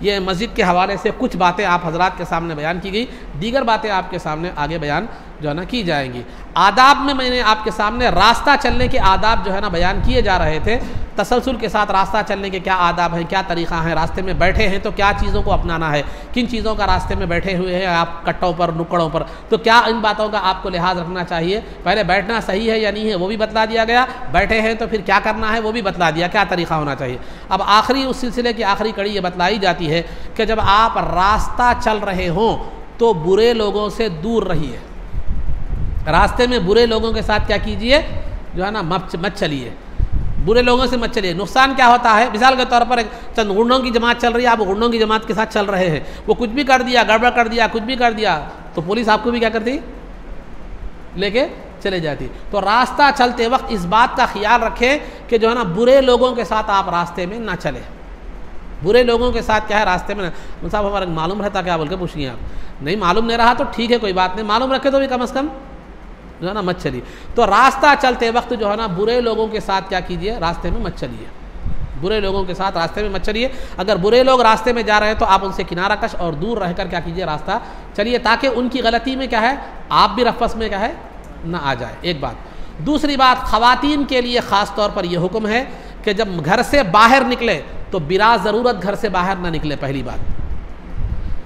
یہ مسجد کے حوالے سے کچھ باتیں آپ حضرات کے سامنے بیان کی گئی، دیگر باتیں آپ کے سامنے آگے بیان جو ہے نا کی جائیں گی۔ آداب میں نے آپ کے سامنے راستہ چلنے کے آداب جو ہے نا بیان کیے جا رہے تھے، تسلسل کے ساتھ راستہ چلنے کے کیا آداب ہیں، کیا طریقہ ہیں، راستے میں بیٹھے ہیں تو کیا چیزوں کو اپنانا ہے، کن چیزوں کا راستے میں بیٹھے ہوئے ہیں آپ کٹوں پر، نکڑوں پر، تو کیا ان باتوں کا آپ کو لحاظ رکھنا چاہیے۔ پہلے بیٹھنا صحیح ہے یا نہیں ہے وہ بھی بتلا دیا گیا، بیٹھے ہیں تو پھر کیا کرنا ہے وہ بھی بتلا دیا، کیا طریقہ ہونا چاہیے۔ اب آخری اس سلسلے کی آخری کڑی یہ بتلائی جاتی ہے کہ جب آپ راستہ چل رہے ہوں تو برے لوگوں سے دور رہیے، راستے میں برے لوگوں کے ساتھ کیا کیجئے، جو ہے نا مت چلیے، برے لوگوں سے مت چلیے۔ نقصان کیا ہوتا ہے، مثال کے طور پر چند غنڈوں کی جماعت چل رہی ہے، آپ غنڈوں کی جماعت کے ساتھ چل رہے ہیں، وہ کچھ بھی کر دیا، گڑبڑ کر دیا، کچھ بھی کر دیا، تو پولیس آپ کو بھی کیا کرتی، لے کے چلے جاتی۔ تو راستہ چلتے وقت اس بات کا خیال رکھیں کہ جو ہے نا برے لوگوں کے ساتھ آپ راستے میں نہ چلیں، برے لوگوں کے ساتھ کیا ہے راستے میں نہ، صاحب ہمارا معلوم رہتا کیا بول کے پوچھیے آپ، نہیں معلوم نہیں رہا تو ٹھیک ہے کوئی بات نہیں، معلوم رکھے تو بھی کم از کم جو ہے نا مت چلیے۔ تو راستہ چلتے وقت جو ہے نا برے لوگوں کے ساتھ کیا کیجئے، راستے میں مت چلیے، برے لوگوں کے ساتھ راستے میں مت چلیے۔ اگر برے لوگ راستے میں جا رہے ہیں تو آپ ان سے کنارہ کش اور دور رہ کر کیا کیجئے، راستہ چلیے، تاکہ ان کی غلطی میں کیا ہے آپ بھی رفس میں کیا ہے نہ آ جائے، ایک بات۔ دوسری بات، خواتین کے لیے خاص طور پر یہ حکم ہے کہ جب گھر سے باہر نکلے تو بلا ضرورت گھر سے باہر نہ نکلے، پہلی بات،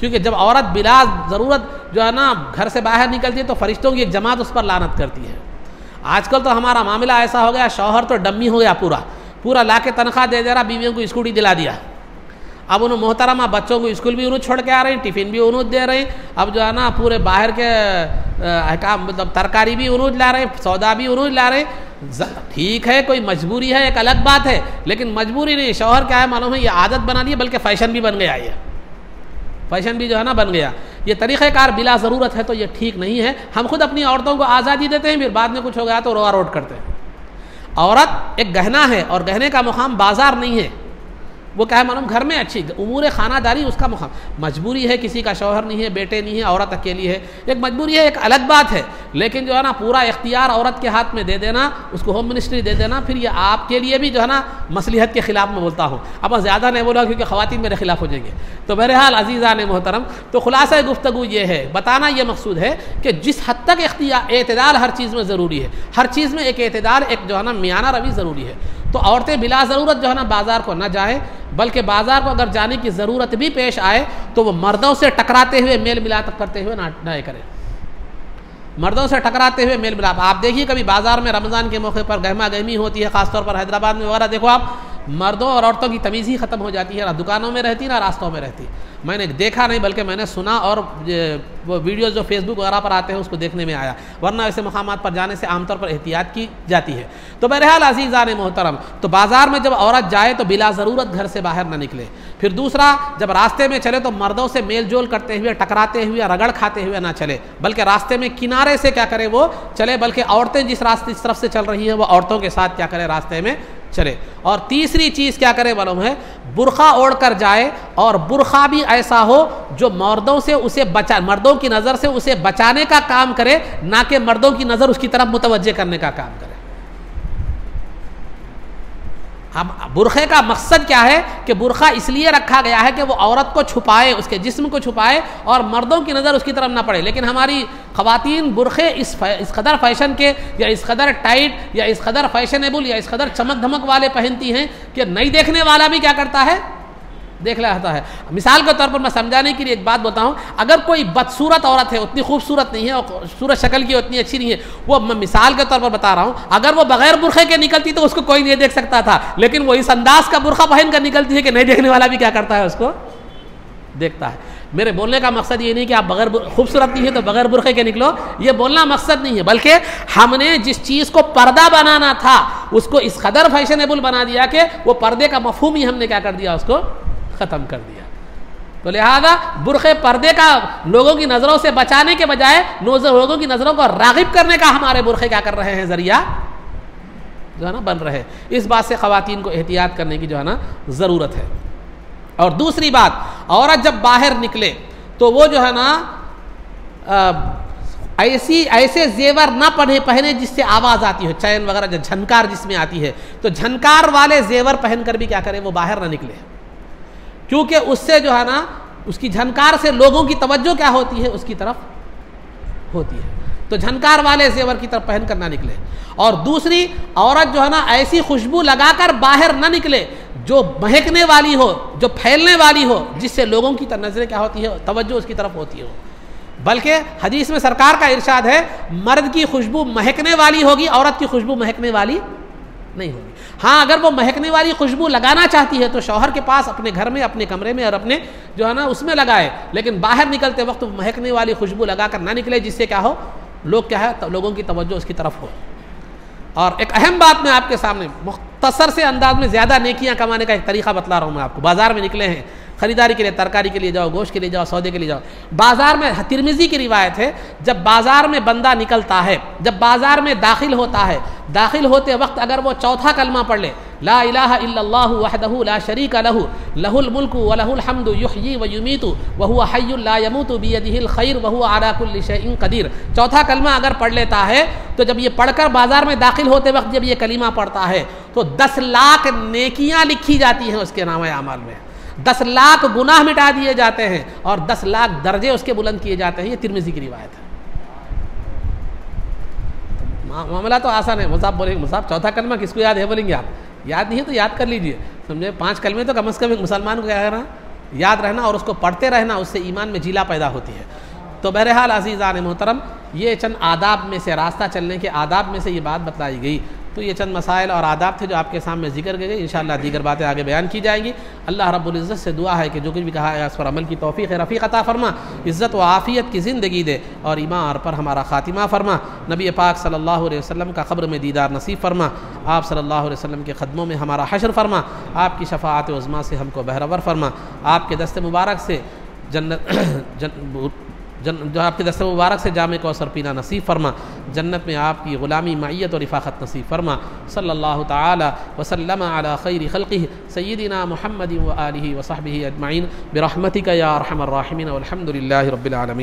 کیونکہ جب عورت بلا ضرورت جو ہے نا گھر سے باہر نکلتی ہے تو فرشتوں کی ایک جماعت اس پر لعنت کرتی ہے۔ آج کل تو ہمارا معاملہ ایسا ہو گیا، شوہر تو ڈمی ہو گیا پورا، پورا لا کے تنخواہ دے دے رہا، بیویوں کو اسکوٹی دلا دیا. اب انہوں محترمہ بچوں کو اسکول بھی انہوں چھوڑ کے آ رہے ہیں، ٹفن بھی انہوں دے رہے ہیں، اب جو ہے نا پورے باہر کے احکام مطلب ترکاری بھی انہوں لا رہے ہیں، سودا بھی انہوں لا رہے ہیں. ٹھیک ہے کوئی مجبوری ہے ایک الگ بات ہے، لیکن مجبوری نہیں. شوہر کیا ہے معلوم ہے یہ عادت بنا لی ہے، بلکہ فیشن بھی بن گیا. یہ فیشن بھی جو ہے نا بن گیا. یہ طریقہ کار بلا ضرورت ہے تو یہ ٹھیک نہیں ہے. ہم خود اپنی عورتوں کو آزادی دیتے ہیں، پھر بعد میں کچھ ہو گیا تو روا روٹ کرتے ہیں. عورت ایک گہنا ہے اور گہنے کا مقام بازار نہیں ہے. وہ کیا ہے معلوم گھر میں اچھی امور خانہ داری اس کا مقام. مجبوری ہے، کسی کا شوہر نہیں ہے، بیٹے نہیں ہے، عورت اکیلی ہے، ایک مجبوری ہے، ایک الگ بات ہے. لیکن جو ہے نا پورا اختیار عورت کے ہاتھ میں دے دینا، اس کو ہوم منسٹری دے دینا، پھر یہ آپ کے لیے بھی جو ہے نا مصلحت کے خلاف میں بولتا ہوں. اب زیادہ نہیں بولا کیونکہ خواتین میرے خلاف ہو جائیں گے. تو بہرحال عزیزان محترم، تو خلاصہ گفتگو یہ ہے، بتانا یہ مقصود ہے کہ جس حد تک اعتدال ہر چیز میں ضروری ہے، ہر چیز میں ایک اعتدال، ایک جو ہے نا میانہ روی ضروری ہے. تو عورتیں بلا ضرورت جو ہے نا بازار کو نہ جائیں، بلکہ بازار کو اگر جانے کی ضرورت بھی پیش آئے تو وہ مردوں سے ٹکراتے ہوئے میل ملاپ کرتے ہوئے نہ کریں. مردوں سے ٹکراتے ہوئے میل ملاپ. آپ دیکھیے کبھی بازار میں رمضان کے موقع پر گہما گہمی ہوتی ہے، خاص طور پر حیدرآباد میں وغیرہ، دیکھو آپ مردوں اور عورتوں کی تمیز ہی ختم ہو جاتی ہے. نہ دکانوں میں رہتی نہ راستوں میں رہتی. میں نے دیکھا نہیں بلکہ میں نے سنا، اور وہ ویڈیوز جو فیس بک وغیرہ پر آتے ہیں اس کو دیکھنے میں آیا، ورنہ ایسے مقامات پر جانے سے عام طور پر احتیاط کی جاتی ہے. تو بہرحال عزیزان محترم، تو بازار میں جب عورت جائے تو بلا ضرورت گھر سے باہر نہ نکلے. پھر دوسرا، جب راستے میں چلے تو مردوں سے میل جول کرتے ہوئے، ٹکراتے ہوئے، رگڑ کھاتے ہوئے نہ چلے، بلکہ راستے میں کنارے سے کیا کرے وہ چلے، بلکہ عورتیں جس راستے اس طرف سے چل رہی ہیں وہ عورتوں کے ساتھ کیا کرے راستے میں چلے. اور تیسری چیز کیا کرے معلوم ہے، برقع اوڑھ کر جائے، اور برقع بھی ایسا ہو جو مردوں سے اسے مردوں کی نظر سے اسے بچانے کا کام کرے، نہ کہ مردوں کی نظر اس کی طرف متوجہ کرنے کا کام کرے. اب برقعے کا مقصد کیا ہے کہ برقع اس لیے رکھا گیا ہے کہ وہ عورت کو چھپائے، اس کے جسم کو چھپائے، اور مردوں کی نظر اس کی طرف نہ پڑے. لیکن ہماری خواتین برقعے اس قدر فیشن کے، یا اس قدر ٹائٹ، یا اس قدر فیشنیبل، یا اس قدر چمک دھمک والے پہنتی ہیں کہ نہیں دیکھنے والا بھی کیا کرتا ہے، دیکھ لیتا ہے. مثال کے طور پر میں سمجھانے کے لیے ایک بات بتا ہوں، اگر کوئی بدصورت عورت ہے، اتنی خوبصورت نہیں ہے اور صورت شکل کی اتنی اچھی نہیں ہے، وہ میں مثال کے طور پر بتا رہا ہوں، اگر وہ بغیر برقعے کے نکلتی تو اس کو کوئی نہیں دیکھ سکتا تھا. لیکن وہ اس انداز کا برقع پہن کر نکلتی ہے کہ نہیں دیکھنے والا بھی کیا کرتا ہے، اس کو دیکھتا ہے. میرے بولنے کا مقصد یہ نہیں کہ آپ بغیر خوبصورت نہیں ہے تو بغیر برقعے کے نکلو، یہ بولنا مقصد نہیں ہے، بلکہ ہم نے جس چیز کو پردہ بنانا تھا اس کو اس قدر فیشنیبل بنا دیا کہ وہ پردے کا مفہوم ہی ہم نے کیا کر دیا، اس کو ختم کر دیا. تو لہذا برقعے پردے کا لوگوں کی نظروں سے بچانے کے بجائے لوگوں کی نظروں کو راغب کرنے کا ہمارے برقعے کیا کر رہے ہیں، ذریعہ جو ہے نا بن رہے. اس بات سے خواتین کو احتیاط کرنے کی جو ہے نا ضرورت ہے. اور دوسری بات، عورت جب باہر نکلے تو وہ جو ہے نا ایسے زیور نہ پہنے جس سے آواز آتی ہو، چین وغیرہ جو جھنکار جس میں آتی ہے، تو جھنکار والے زیور پہن کر بھی کیا کرے، وہ باہر نہ نکلے، کیونکہ اس سے جو ہے نا اس کی جھنکار سے لوگوں کی توجہ کیا ہوتی ہے، اس کی طرف ہوتی ہے. تو جھنکار والے زیور کی طرف پہن کر نہ نکلے. اور دوسری، عورت جو ہے نا ایسی خوشبو لگا کر باہر نہ نکلے جو مہکنے والی ہو، جو پھیلنے والی ہو، جس سے لوگوں کی نظریں کیا ہوتی ہے، توجہ اس کی طرف ہوتی ہے. بلکہ حدیث میں سرکار کا ارشاد ہے، مرد کی خوشبو مہکنے والی ہوگی، عورت کی خوشبو مہکنے والی نہیں ہوگی. ہاں اگر وہ مہکنے والی خوشبو لگانا چاہتی ہے تو شوہر کے پاس اپنے گھر میں، اپنے کمرے میں اور اپنے جو ہے نا اس میں لگائے، لیکن باہر نکلتے وقت مہکنے والی خوشبو لگا کر نہ نکلے، جس سے کیا ہو، لوگ کیا ہے، لوگوں کی توجہ اس کی طرف ہو. اور ایک اہم بات میں آپ کے سامنے مختصر سے انداز میں زیادہ نیکیاں کمانے کا ایک طریقہ بتلا رہا ہوں میں آپ کو. بازار میں نکلے ہیں خریداری کے لیے، ترکاری کے لیے جاؤ، گوشت کے لیے جاؤ، سودے کے لیے جاؤ. بازار میں ترمذی کی روایت ہے، جب بازار میں بندہ نکلتا ہے، جب بازار میں داخل ہوتا ہے، داخل ہوتے وقت اگر وہ چوتھا کلمہ پڑھ لے، لا الہ الا اللہ وحدہ لا شریک لہ لہ الملک ولہ الحمد یحیی ویمیت وہو حی لا یموت بیدہ الخیر وہو علی کل شیء قدیر، چوتھا کلمہ اگر پڑھ لیتا ہے تو جب یہ پڑھ کر بازار میں داخل ہوتے وقت جب یہ کلمہ پڑھتا ہے تو 10 لاکھ نیکیاں لکھی جاتی ہیں اس کے نامہ اعمال میں، 10 لاکھ گناہ مٹا دیے جاتے ہیں، اور 10 لاکھ درجے اس کے بلند کیے جاتے ہیں. یہ ترمذی کی روایت ہے. معاملہ تو آسان ہے. مصعب بولیں گے، مصعب چوتھا کلمہ کس کو یاد ہے؟ بولیں گے آپ یاد نہیں ہے تو یاد کر لیجئے، سمجھے. 5 کلمے تو کم از کم ایک مسلمان کو کیا کرنا، یاد رہنا، اور اس کو پڑھتے رہنا، اس سے ایمان میں جیلا پیدا ہوتی ہے. تو بہرحال عزیزان محترم، یہ چند آداب میں سے، راستہ چلنے کے آداب میں سے یہ بات بتلائی گئی. تو یہ چند مسائل اور آداب تھے جو آپ کے سامنے ذکر کیے گئے. انشاءاللہ دیگر باتیں آگے بیان کی جائیں گی. اللہ رب العزت سے دعا ہے کہ جو کچھ بھی کہا ہے اس پر عمل کی توفیق رفیق عطا فرما, عزت و عافیت کی زندگی دے اور ایمان پر ہمارا خاتمہ فرما. نبی پاک صلی اللہ علیہ وسلم کا قبر میں دیدار نصیب فرما. آپ صلی اللہ علیہ وسلم کے قدموں میں ہمارا حشر فرما. آپ کی شفاعت عظمیٰ سے ہم کو بہرور فرما. آپ کے دست مبارک سے جو آپ کے دست مبارک سے جامع کوثر پینا نصیب فرما. جنت میں آپ کی غلامی معیت اور رفاقت نصیب فرما. صلی اللہ تعالی وسلم علی خیر خلقہ سیدنا محمد و آلہ و صحبہ اجمعین برحمتک یا ارحم الراحمین والحمد للہ رب العالمین.